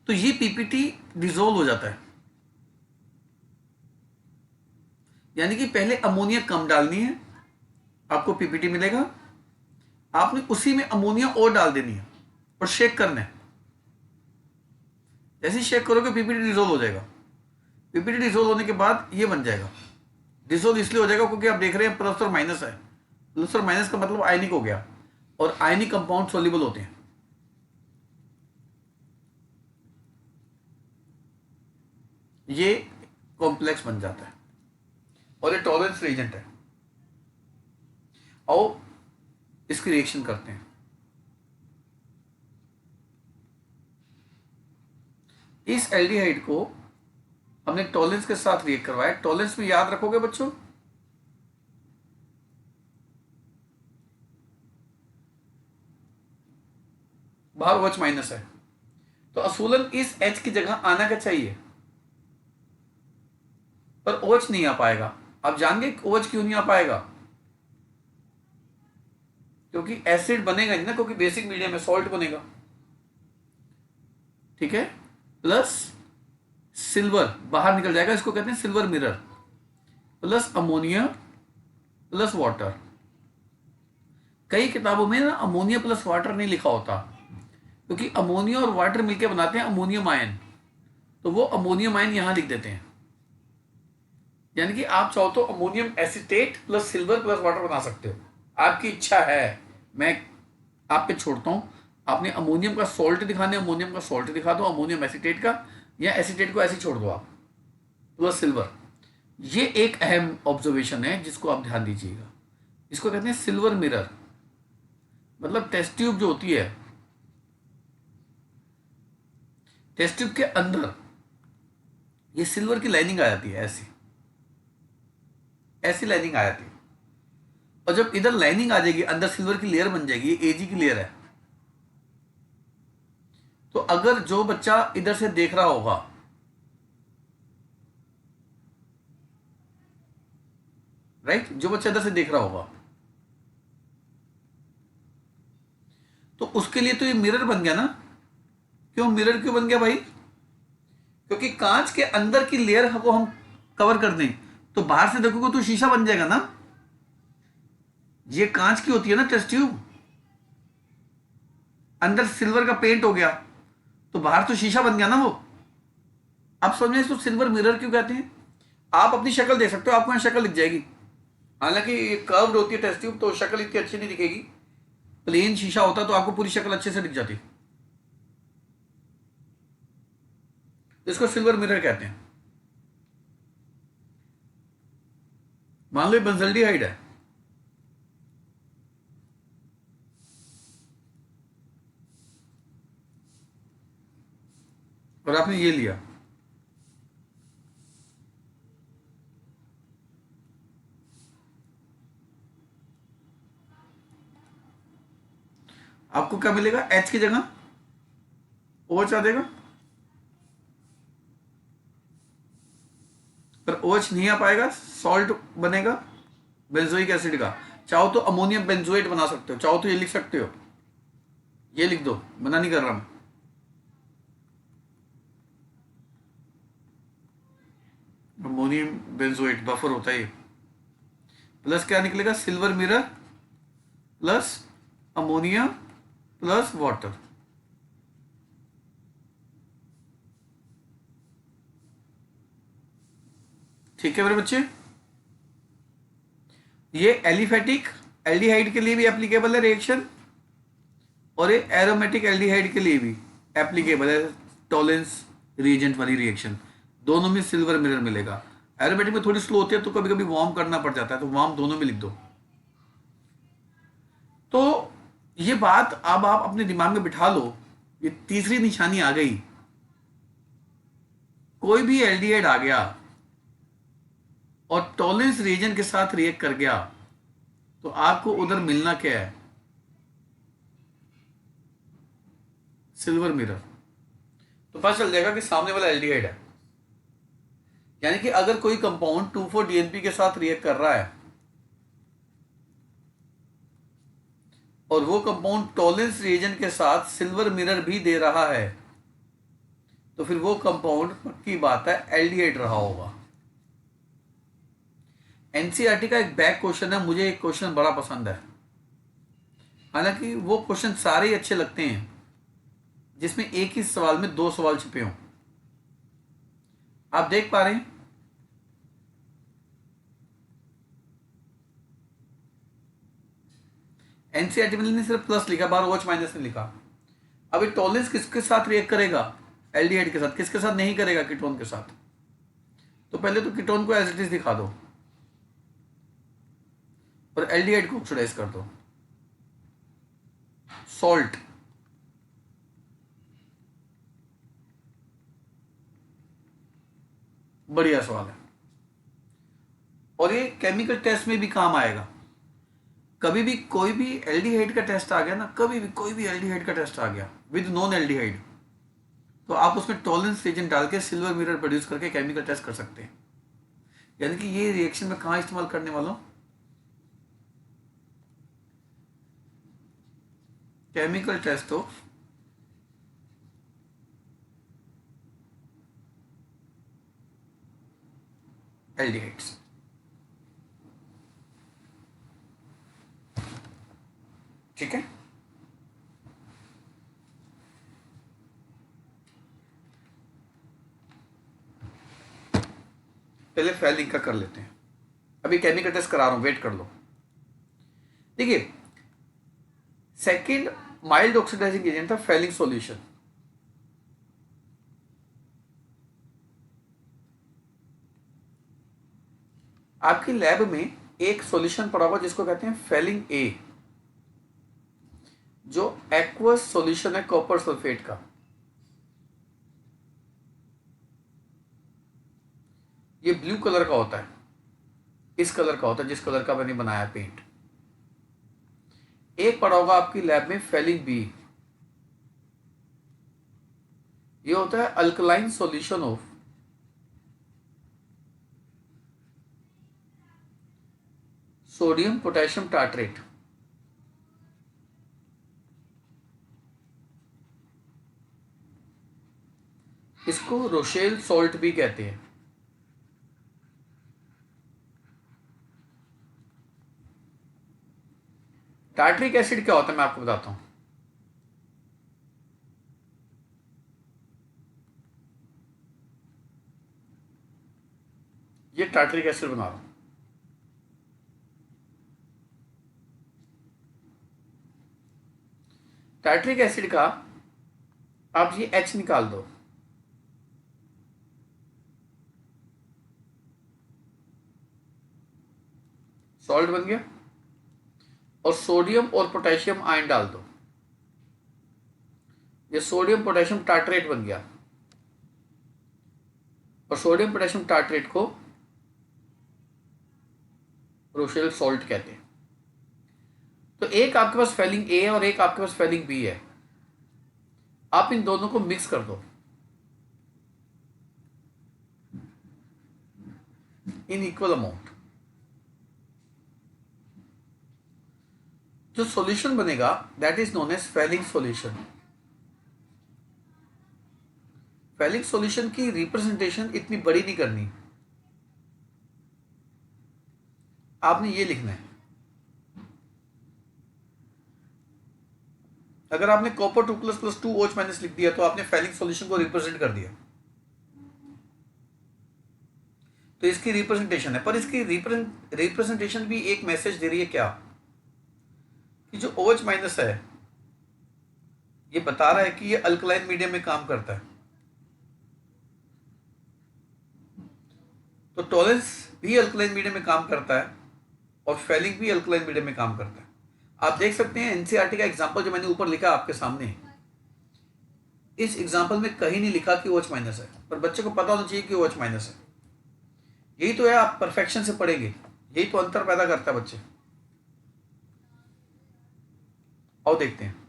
तो ये पीपीटी डिसॉल्व हो जाता है। यानी कि पहले अमोनिया कम डालनी है, आपको पीपीटी मिलेगा। आपने उसी में अमोनिया और डाल देनी है और शेक करना है। जैसे ही शेक करोगे पीपीटी डिसॉल्व हो जाएगा। पीपीटी डिसोल्व होने के बाद ये बन जाएगा। डिसोल्व इसलिए हो जाएगा क्योंकि आप देख रहे हैं प्लस और माइनस है। प्लस और माइनस का मतलब आयनिक हो गया, और आयनिक कंपाउंड सोल्यूबल होते हैं। ये कॉम्प्लेक्स बन जाता है और ये टॉलरेंस रिएजेंट है। आओ इसकी रिएक्शन करते हैं। इस एल्डिहाइड को हमने टॉलरेंस के साथ रिएक्ट करवाया। टॉलरेंस में याद रखोगे बच्चों, बाहर OH माइनस है, तो असूलन इस H की जगह आना क्या चाहिए, पर OH नहीं आ पाएगा। आप जानेंगे OH क्यों नहीं आ पाएगा? क्योंकि एसिड बनेगा नहीं ना, क्योंकि बेसिक मीडियम में सॉल्ट बनेगा। ठीक है, प्लस सिल्वर बाहर निकल जाएगा, इसको कहते हैं silver mirror, plus ammonia plus water. कई किताबों में ना अमोनिया प्लस वाटर नहीं लिखा होता, क्योंकि अमोनिया और वाटर मिलकर बनाते हैं अमोनियम आयन, तो वो अमोनियम आयन यहां लिख देते हैं। यानी कि आप चाहो तो ammonium acetate plus silver plus water बना सकते हो, आपकी इच्छा है, मैं आप पे छोड़ता हूं। आपने अमोनियम का सॉल्ट दिखाने, अमोनियम का सॉल्ट दिखा दो, अमोनियम एसीटेट का, या एसीटेट को ऐसे छोड़ दो आप, प्लस सिल्वर। ये एक अहम ऑब्जर्वेशन है जिसको आप ध्यान दीजिएगा। इसको कहते हैं सिल्वर मिरर। मतलब टेस्ट ट्यूब जो होती है, टेस्ट ट्यूब के अंदर ये सिल्वर की लाइनिंग आ जाती है, ऐसी ऐसी लाइनिंग आ जाती है, और जब इधर लाइनिंग आ जाएगी, अंदर सिल्वर की लेयर बन जाएगी, ये एजी की लेयर है। तो अगर जो बच्चा इधर से देख रहा होगा, राइट, जो बच्चा इधर से देख रहा होगा, तो उसके लिए तो ये मिरर बन गया ना। क्यों मिरर क्यों बन गया भाई? क्योंकि कांच के अंदर की लेयर को हम कवर कर दें तो बाहर से देखोगे तो शीशा बन जाएगा ना। ये कांच की होती है ना टेस्ट ट्यूब, अंदर सिल्वर का पेंट हो गया तो बाहर तो शीशा बन गया ना वो। आप समझे इसको सिल्वर मिरर क्यों कहते हैं? आप अपनी शक्ल देख सकते हो, आपको यहां शक्ल दिख जाएगी। हालांकि कर्व्ड होती है टेस्ट ट्यूब तो शक्ल इतनी अच्छी नहीं दिखेगी, प्लेन शीशा होता तो आपको पूरी शक्ल अच्छे से दिख जाती। इसको सिल्वर मिरर कहते हैं। मान लो ये बेंजल्डिहाइड है, और आपने ये लिया, आपको क्या मिलेगा? H की जगह OH आ देगा, पर OH नहीं आ पाएगा, सॉल्ट बनेगा बेंजोइक एसिड का। चाहो तो अमोनियम बेंजोएट बना सकते हो, चाहो तो ये लिख सकते हो, ये लिख दो, मना नहीं कर रहा मैं। अमोनियम बेंजोएट बफर होता है ये। प्लस क्या निकलेगा? Silver mirror plus ammonia plus water. ठीक है मेरे बच्चे, ये एलिफेटिक एल्डिहाइड के लिए भी एप्लीकेबल है रिएक्शन, और ये एरोमेटिक एल्डिहाइड के लिए भी एप्लीकेबल है टॉलरेंस रिएजेंट वाली रिएक्शन। दोनों में सिल्वर मिरर मिलेगा। एरोमेटिक में थोड़ी स्लो होती है तो कभी कभी वार्म करना पड़ जाता है, तो वार्म दोनों में लिख दो। तो ये बात अब आप अपने दिमाग में बिठा लो, ये तीसरी निशानी आ गई। कोई भी एल्डिहाइड आ गया और टॉलरेंस रिएजेंट के साथ रिएक्ट कर गया तो आपको उधर मिलना क्या है? Silver mirror. तो पता चल जाएगा कि सामने वाला एल्डिहाइड है। यानी कि अगर कोई कंपाउंड 2,4-DNP के साथ रिएक्ट कर रहा है और वो कंपाउंड टॉलरेंस रिएजेंट के साथ सिल्वर मिरर भी दे रहा है, तो फिर वो कंपाउंड पक्की बात है एल्डिहाइड रहा होगा। एनसीईआरटी का एक बैक क्वेश्चन है, मुझे एक क्वेश्चन बड़ा पसंद है। हालांकि वो क्वेश्चन सारे ही अच्छे लगते हैं जिसमें एक ही सवाल में 2 सवाल छिपे हों। आप देख पा रहे हैं? एनसीईआरटी ने सिर्फ प्लस लिखा, बाहर OH माइनस नहीं लिखा। अब ये टॉलरेंस किसके साथ रिएक्ट करेगा? एल्डिहाइड के साथ। किसके साथ नहीं करेगा? कीटोन के साथ। तो पहले तो कीटोन को एज इट इज दिखा दो और एल्डिहाइड को ऑक्सीडाइज कर दो। सॉल्ट, बढ़िया सवाल है और ये केमिकल टेस्ट में भी काम आएगा। कभी भी कोई भी एल्डिहाइड का टेस्ट आ गया ना, कभी भी कोई भी एल्डिहाइड का टेस्ट आ गया विद नॉन एल्डिहाइड, तो आप उसमें टॉलरेंस एजेंट डाल के सिल्वर मिरर प्रोड्यूस करके केमिकल टेस्ट कर सकते हैं। यानी कि ये रिएक्शन में कहां इस्तेमाल करने वाला हूं? Chemical test of aldehydes. ठीक है, पहले फेलिंग का कर लेते हैं। अभी केमिकल टेस्ट करा रहा हूं, वेट कर लो। देखिए, सेकंड माइल्ड ऑक्सीडाइजिंग एजेंट था फेलिंग सॉल्यूशन। आपकी लैब में एक सॉल्यूशन पड़ा हुआ जिसको कहते हैं फेलिंग ए, जो एक्वस सॉल्यूशन है कॉपर सल्फेट का। ये ब्लू कलर का होता है, इस कलर का होता है जिस कलर का मैंने बनाया पेंट। एक पड़ा होगा आपकी लैब में फेलिंग बी, ये होता है alkaline solution of sodium potassium tartrate. इसको रोशेल सॉल्ट भी कहते हैं। टार्ट्रिक एसिड क्या होता है मैं आपको बताता हूं। ये टार्ट्रिक एसिड बना रहा हूं। टार्ट्रिक एसिड का आप ये H निकाल दो, सॉल्ट बन गया, और सोडियम और पोटेशियम आयन डाल दो, ये सोडियम पोटेशियम टार्ट्रेट बन गया। और सोडियम पोटेशियम टार्ट्रेट को रोशेल सॉल्ट कहते हैं। तो एक आपके पास फेलिंग ए और एक आपके पास फेलिंग बी है, आप इन दोनों को मिक्स कर दो इन इक्वल अमाउंट। जो सॉल्यूशन बनेगा that is known as Fehling solution. Fehling solution की रिप्रेजेंटेशन इतनी बड़ी नहीं करनी, आपने ये लिखना है। अगर आपने कॉपर 2++2 OH माइनस लिख दिया तो आपने फेलिंग सॉल्यूशन को रिप्रेजेंट कर दिया, तो इसकी रिप्रेजेंटेशन है। पर इसकी रिप्रेजेंटेशन भी एक मैसेज दे रही है क्या, कि जो OH माइनस है ये बता रहा है कि ये अल्कलाइन मीडियम में काम करता है। तो टॉलरेंस भी अल्कलाइन मीडियम में काम करता है और फेलिंग भी अल्कलाइन मीडियम में काम करता है। आप देख सकते हैं एनसीईआरटी का एग्जांपल जो मैंने ऊपर लिखा आपके सामने, इस एग्जांपल में कहीं नहीं लिखा कि OH माइनस है, पर बच्चे को पता होना चाहिए कि OH माइनस है। यही तो है, आप परफेक्शन से पढ़ेंगे, यही तो अंतर पैदा करता है बच्चे। आओ देखते हैं।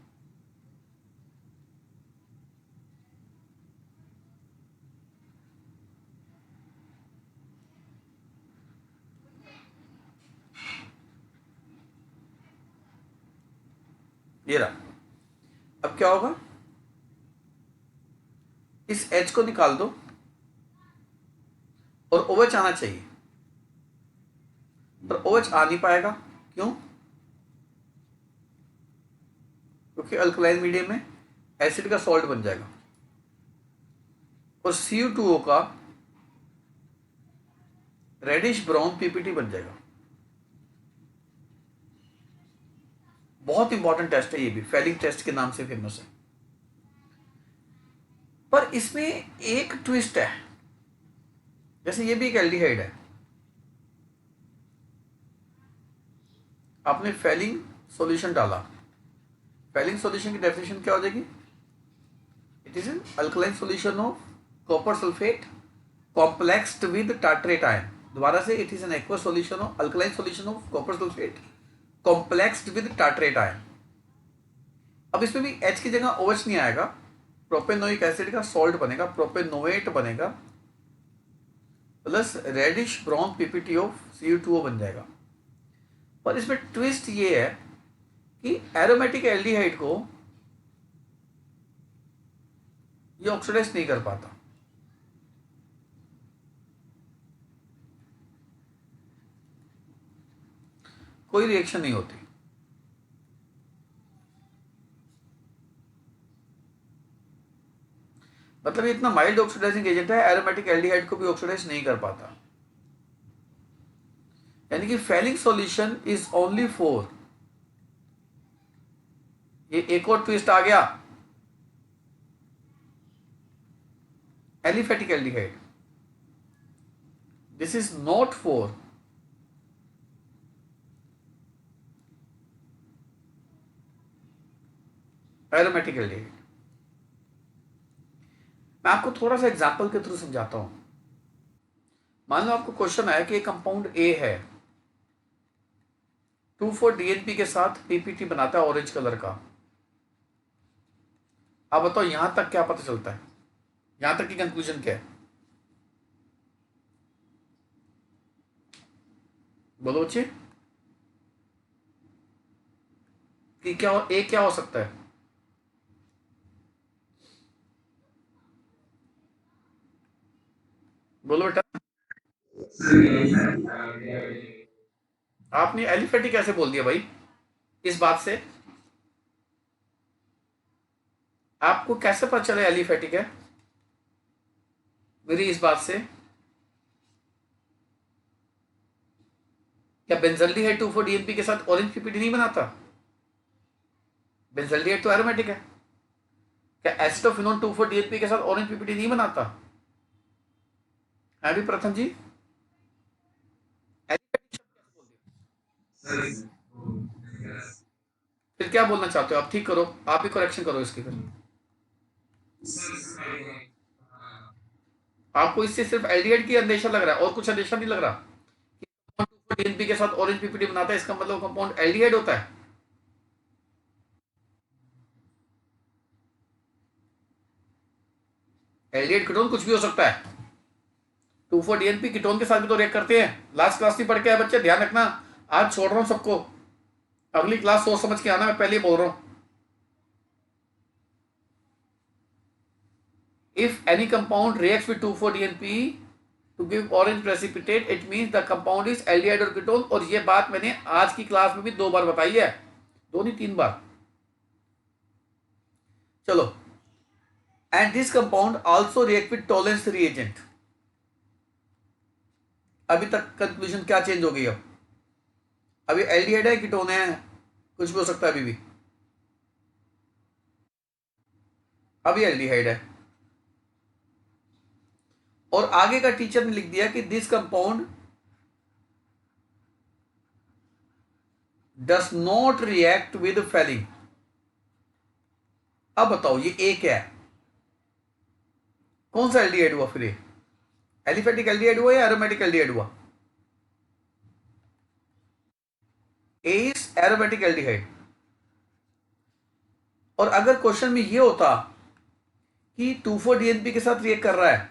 ये रहा। अब क्या होगा, इस H को निकाल दो और OH आना चाहिए, पर OH आ नहीं पाएगा। क्यों? क्योंकि अल्कलाइन मीडियम में एसिड का सॉल्ट बन जाएगा और Cu2O का रेडिश ब्राउन पीपीटी बन जाएगा। बहुत इंपॉर्टेंट टेस्ट है ये भी, फेलिंग टेस्ट के नाम से फेमस है। पर इसमें एक ट्विस्ट है, जैसे ये भी एक एल्डिहाइड है, आपने फेलिंग सॉल्यूशन डाला, फेलिंग सॉल्यूशन की डेफिनेशन क्या हो जाएगी? It is an alkaline solution of copper sulphate complexed with tartrate ion. दोबारा से, it is an aqueous solution of alkaline solution of copper sulphate complexed with tartrate ion. अब इसमें भी H की जगह OH नहीं आएगा, प्रोपेनोइक एसिड का सॉल्ट बनेगा, प्रोपेनोएट बनेगा, plus reddish brown PPT of Cu2O बन जाएगा। पर इसमें ट्विस्ट ये है कि एरोमेटिक एल्डिहाइड को ये ऑक्सीडाइज नहीं कर पाता। कोई रिएक्शन नहीं होती। मतलब ये इतना माइल्ड ऑक्सीडाइजिंग एजेंट है, एरोमेटिक एल्डिहाइड को भी ऑक्सीडाइज नहीं कर पाता। यानी कि Fehling solution is only for, ये एक और ट्विस्ट आ गया, aliphatic aldehyde. This is not for aromatic aldehyde. मैं आपको थोड़ा सा एग्जांपल के थ्रू समझाता हूं। मान लो आपको क्वेश्चन आया कि एक कंपाउंड ए है, 2,4-DNP के साथ पीपीटी बनाता है ऑरेंज कलर का। अब बताओ यहां तक क्या पता चलता है, यहां तक की कंक्लूजन क्या है? बोलो बच्चे, कि क्या हो सकता है? बोलो बेटा। आपने एलिफेटिक कैसे बोल दिया भाई? इस बात से आपको कैसे पता चला एलिफेटिक है? मेरी इस बात से, क्या बेंजल्डिहाइड 2,4-DNP के साथ ऑरेंज पीपीटी नहीं बनाता? बेंजल्डिहाइड तो एरोमेटिक है। क्या एसिटोफिनोन 2,4-DNP के साथ ऑरेंज पीपीटी नहीं बनाता है भी प्रथम जी? फिर क्या बोलना चाहते हो आप? ठीक करो, आप ही करेक्शन करो इसकी। फिर आपको इससे सिर्फ एल्डिहाइड की अंदेशा लग रहा है और कुछ अंदेशा नहीं लग रहा? डीएनपी के साथ ऑरेंज पीपीटी बनाता है, इसका मतलब कंपाउंड एल्डिहाइड होता है। एल्डिहाइड कीटोन कुछ भी हो सकता है। 2,4-DNP कीटोन के साथ भी तो रिएक्ट करते हैं। लास्ट क्लास नहीं पढ़ के आए बच्चे, ध्यान रखना। आज छोड़ रहा हूं सबको, अगली क्लास सोच समझ के आना, मैं पहले ही बोल रहा हूं। If any compound reacts with 2,4-DNP to give orange precipitate, it means the compound is aldehyde or ketone। और ये बात मैंने आज की क्लास में भी 2 बार बताई है, 2 नहीं 3 बार। चलो, and this compound also react with Tollens reagent। अभी तक कंक्लूजन क्या चेंज हो गई? अब अभी एल्डिहाइड है, कीटोन है, कुछ भी हो सकता है अभी भी। अभी एल्डिहाइड है, और आगे का टीचर ने लिख दिया कि this compound does not react with Fehling. अब बताओ ये ए क्या है? कौन सा एल्डिहाइड हुआ फिर? एलिफेटिक एल्डिहाइड हुआ या एरोमेटिक एल्डिहाइड हुआ? ए इज एरोमेटिक एल्डिहाइड। और अगर क्वेश्चन में ये होता कि 2,4-DNP के साथ रिएक्ट कर रहा है,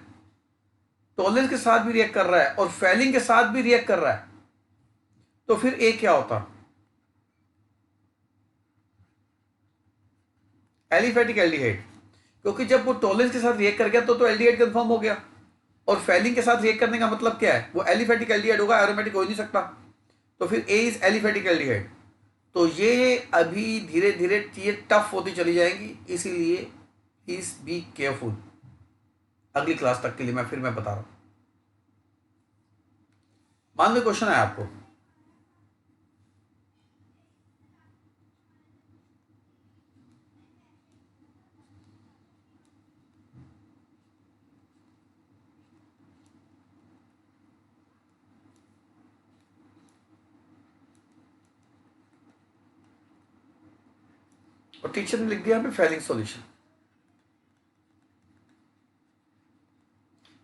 टॉलरेंस के साथ भी रिएक्ट कर रहा है, और फेलिंग के साथ भी रिएक्ट कर रहा है, तो फिर ए क्या होता? Aliphatic aldehyde. क्योंकि जब वो टॉलरेंस के साथ रिएक्ट कर गया तो एल्डिहाइड कंफर्म हो गया, और फेलिंग के साथ रिएक्ट करने का मतलब क्या है? वो एलिफेटिक एल्डिहाइड होगा, एरोमेटिक हो ही नहीं सकता। तो फिर ए इज एलिफेटिक एल्डिहाइड। तो ये अभी धीरे धीरे चीजें टफ होती चली जाएंगी, इसीलिए प्लीज बी केयरफुल। अगली क्लास तक के लिए मैं बता रहा हूं। मान लो क्वेश्चन है आपको, और टीचर ने लिख दिया यहाँ पे फेलिंग सॉल्यूशन।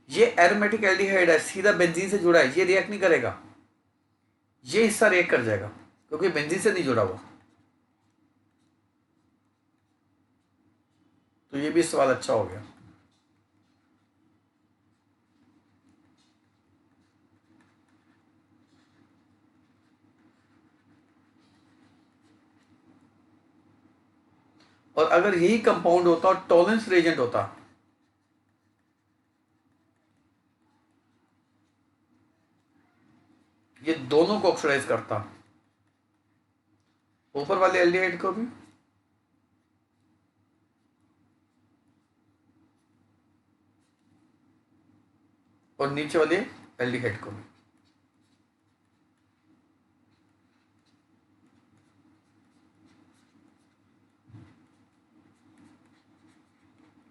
ये एरोमेटिक एल्डिहाइड है, सीधा बेंजीन से जुड़ा है, ये रिएक्ट नहीं करेगा, ये हिस्सा रिएक्ट कर जाएगा क्योंकि बेंजीन से नहीं जुड़ा हुआ। तो ये भी सवाल अच्छा हो गया। और अगर यही कंपाउंड होता और टॉलरेंस रिएजेंट होता, ये दोनों को ऑक्सीडाइज करता, ऊपर वाले एल्डिहाइड को भी और नीचे वाले एल्डिहाइड को भी।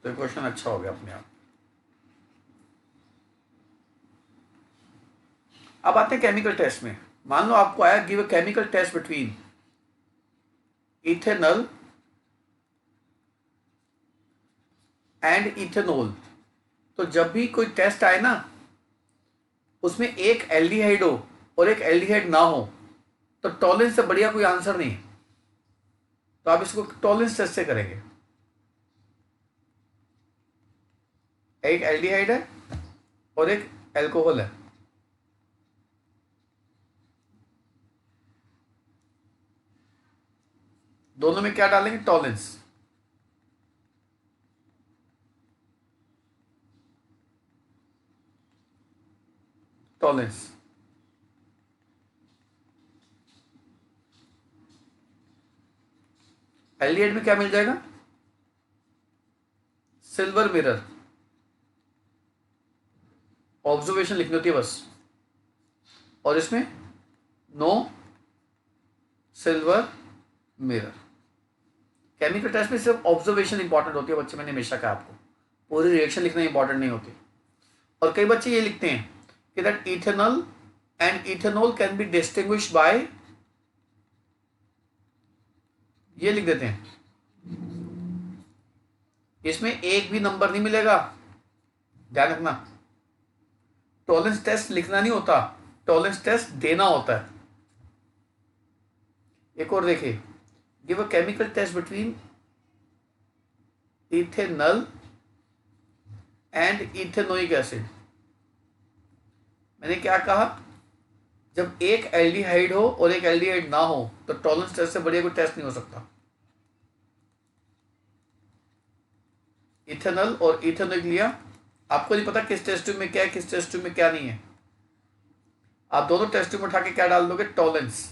तो क्वेश्चन अच्छा हो गया अपने आप। अब आते हैं केमिकल टेस्ट में। मान लो आपको आया give a chemical test between ethanol and ethanol. तो जब भी कोई टेस्ट आए ना, उसमें एक एल्डिहाइड हो और एक एल्डिहाइड ना हो, तो टॉलरेंस से बढ़िया कोई आंसर नहीं है। तो आप इसको टॉलरेंस टेस्ट से करेंगे। एक एल्डिहाइड है और एक एल्कोहल है, दोनों में क्या डालेंगे? टॉलरेंस। टॉलरेंस एल्डिहाइड में क्या मिल जाएगा? Silver mirror. ऑब्जर्वेशन लिखनी होती है बस, और इसमें no silver mirror. Chemical test में सिर्फ ऑब्जर्वेशन इंपॉर्टेंट होती है बच्चे, मैंने हमेशा कहा आपको, पूरी रिएक्शन लिखना इंपॉर्टेंट नहीं होती। और कई बच्चे ये लिखते हैं कि that ethanol and ethanol can be distinguished by, ये लिख देते हैं। इसमें एक भी नंबर नहीं मिलेगा, ध्यान रखना। टॉलरेंस टेस्ट लिखना नहीं होता, टॉलरेंस टेस्ट देना होता है। एक और देखिए, give a chemical test between ethanol and ethanoic acid. मैंने क्या कहा? जब एक एल्डिहाइड हो और एक एल्डिहाइड ना हो, तो टॉलरेंस टेस्ट से बढ़िया कोई टेस्ट नहीं हो सकता। इथेनॉल और इथेनोइक लिया, आपको नहीं पता किस टेस्ट ट्यूब में क्या है, किस टेस्ट ट्यूब में क्या नहीं है। आप दोनों टेस्ट ट्यूब में उठा के क्या डाल दोगे? टॉलरेंस।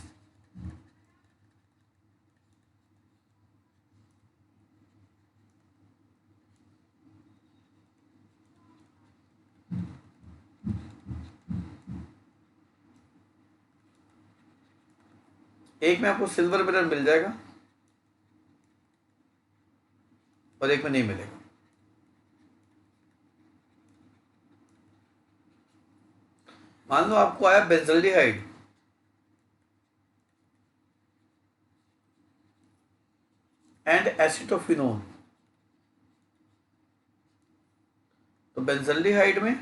एक में आपको सिल्वर मिरर मिल जाएगा और एक में नहीं मिलेगा। मान लो आपको आया बेंजल्डिहाइड एंड एसिटोफिनोन। तो बेंजल्डिहाइड में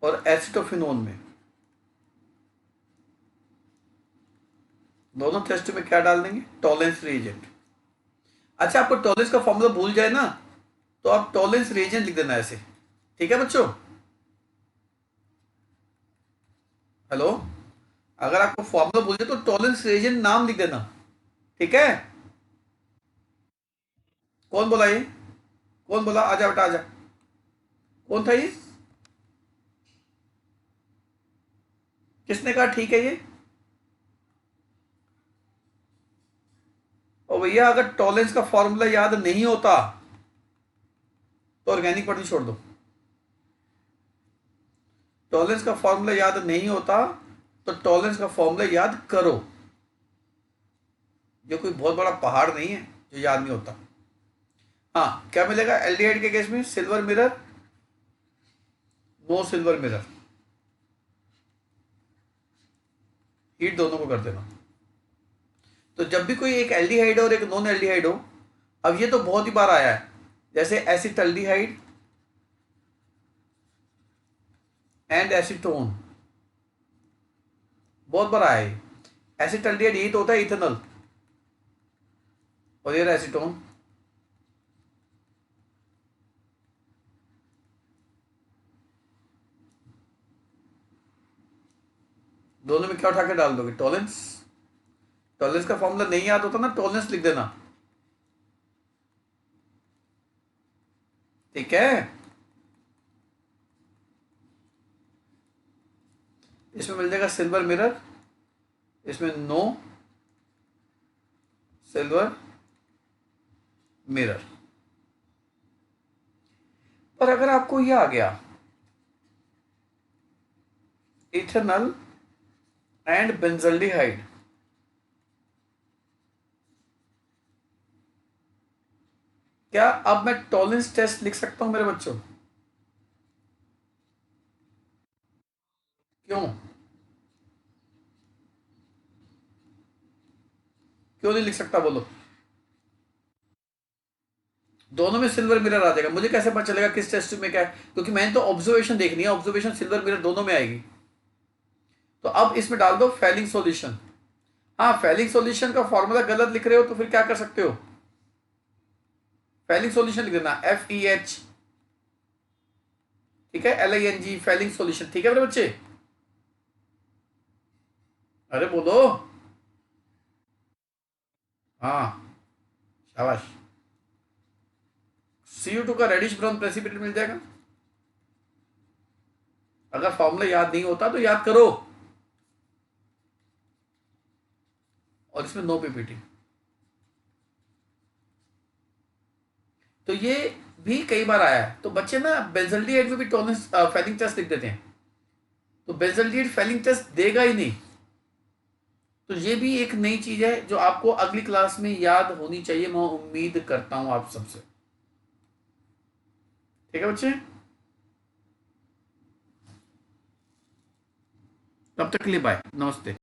और एसिटोफिनोन में, दोनों टेस्ट में क्या डाल देंगे? Tolerance reagent. अच्छा, आपको टॉलरेंस का फॉर्मूला भूल जाए ना, तो आप टॉलरेंस रिएजेंट लिख देना ऐसे, ठीक है बच्चों? हेलो, अगर आपको फॉर्मूला भूल जाए तो टॉलरेंस रिएजेंट नाम लिख देना, ठीक है? कौन बोला ये? कौन बोला? आजा बेटा आजा। कौन था ये? किसने कहा ठीक है ये? और भैया अगर टॉलरेंस का फॉर्मूला याद नहीं होता तो ऑर्गेनिक पढ़नी छोड़ दो। टॉलरेंस का फॉर्मूला याद नहीं होता तो टॉलरेंस का फॉर्मूला याद करो। ये कोई बहुत बड़ा पहाड़ नहीं है जो याद नहीं होता। हाँ, क्या मिलेगा एल्डिहाइड के केस में? Silver mirror, no silver mirror, heat दोनों को कर देना। तो जब भी कोई एक एल्डिहाइड और एक नॉन एल्डिहाइड हो, अब ये तो बहुत ही बार आया है, जैसे एसिटल्डिहाइड एंड एसीटोन, बहुत बार आया है। एसिटल्डिहाइड यही तो होता है इथेनॉल, और ये एसीटोन। दोनों में क्या उठा के डाल दोगे? टॉलरेंस। टॉलरेंस का फॉर्मूला नहीं याद होता ना, टॉलरेंस लिख देना, ठीक है। इसमें मिल जाएगा सिल्वर मिरर, इसमें नो सिल्वर मिरर। पर अगर आपको यह आ गया इथेनॉल एंड बेंजल्डिहाइड, क्या अब मैं टॉलरेंस टेस्ट लिख सकता हूं मेरे बच्चों? क्यों क्यों नहीं लिख सकता बोलो? दोनों में सिल्वर मिरर आ जाएगा। मुझे कैसे पता चलेगा किस टेस्ट में क्या है? क्योंकि मैंने तो ऑब्जर्वेशन देखनी है, ऑब्जर्वेशन सिल्वर मिरर दोनों में आएगी। तो अब इसमें डाल दो फेलिंग सॉल्यूशन। हाँ, फेलिंग सॉल्यूशन का फॉर्मूला गलत लिख रहे हो तो फिर क्या कर सकते हो? फेलिंग सॉल्यूशन लिख देना FeH, ठीक है, LING, फेलिंग सॉल्यूशन, ठीक है मेरे बच्चे? अरे बोलो, हाँ, शाबाश। CO2 का रेडिश ब्राउन प्रेसिपिटेट मिल जाएगा। अगर फॉर्मूला याद नहीं होता तो याद करो, और इसमें नो PPT। तो ये भी कई बार आया है। तो बच्चे ना बेंजल्डिहाइड में भी टॉलरेंस फेलिंग टेस्ट लिख देते हैं, तो बेंजल्डिहाइड फेलिंग टेस्ट देगा ही नहीं। तो ये भी एक नई चीज है जो आपको अगली क्लास में याद होनी चाहिए, मैं उम्मीद करता हूं आप सबसे। ठीक है बच्चे, तब तक के लिए बाय, नमस्ते।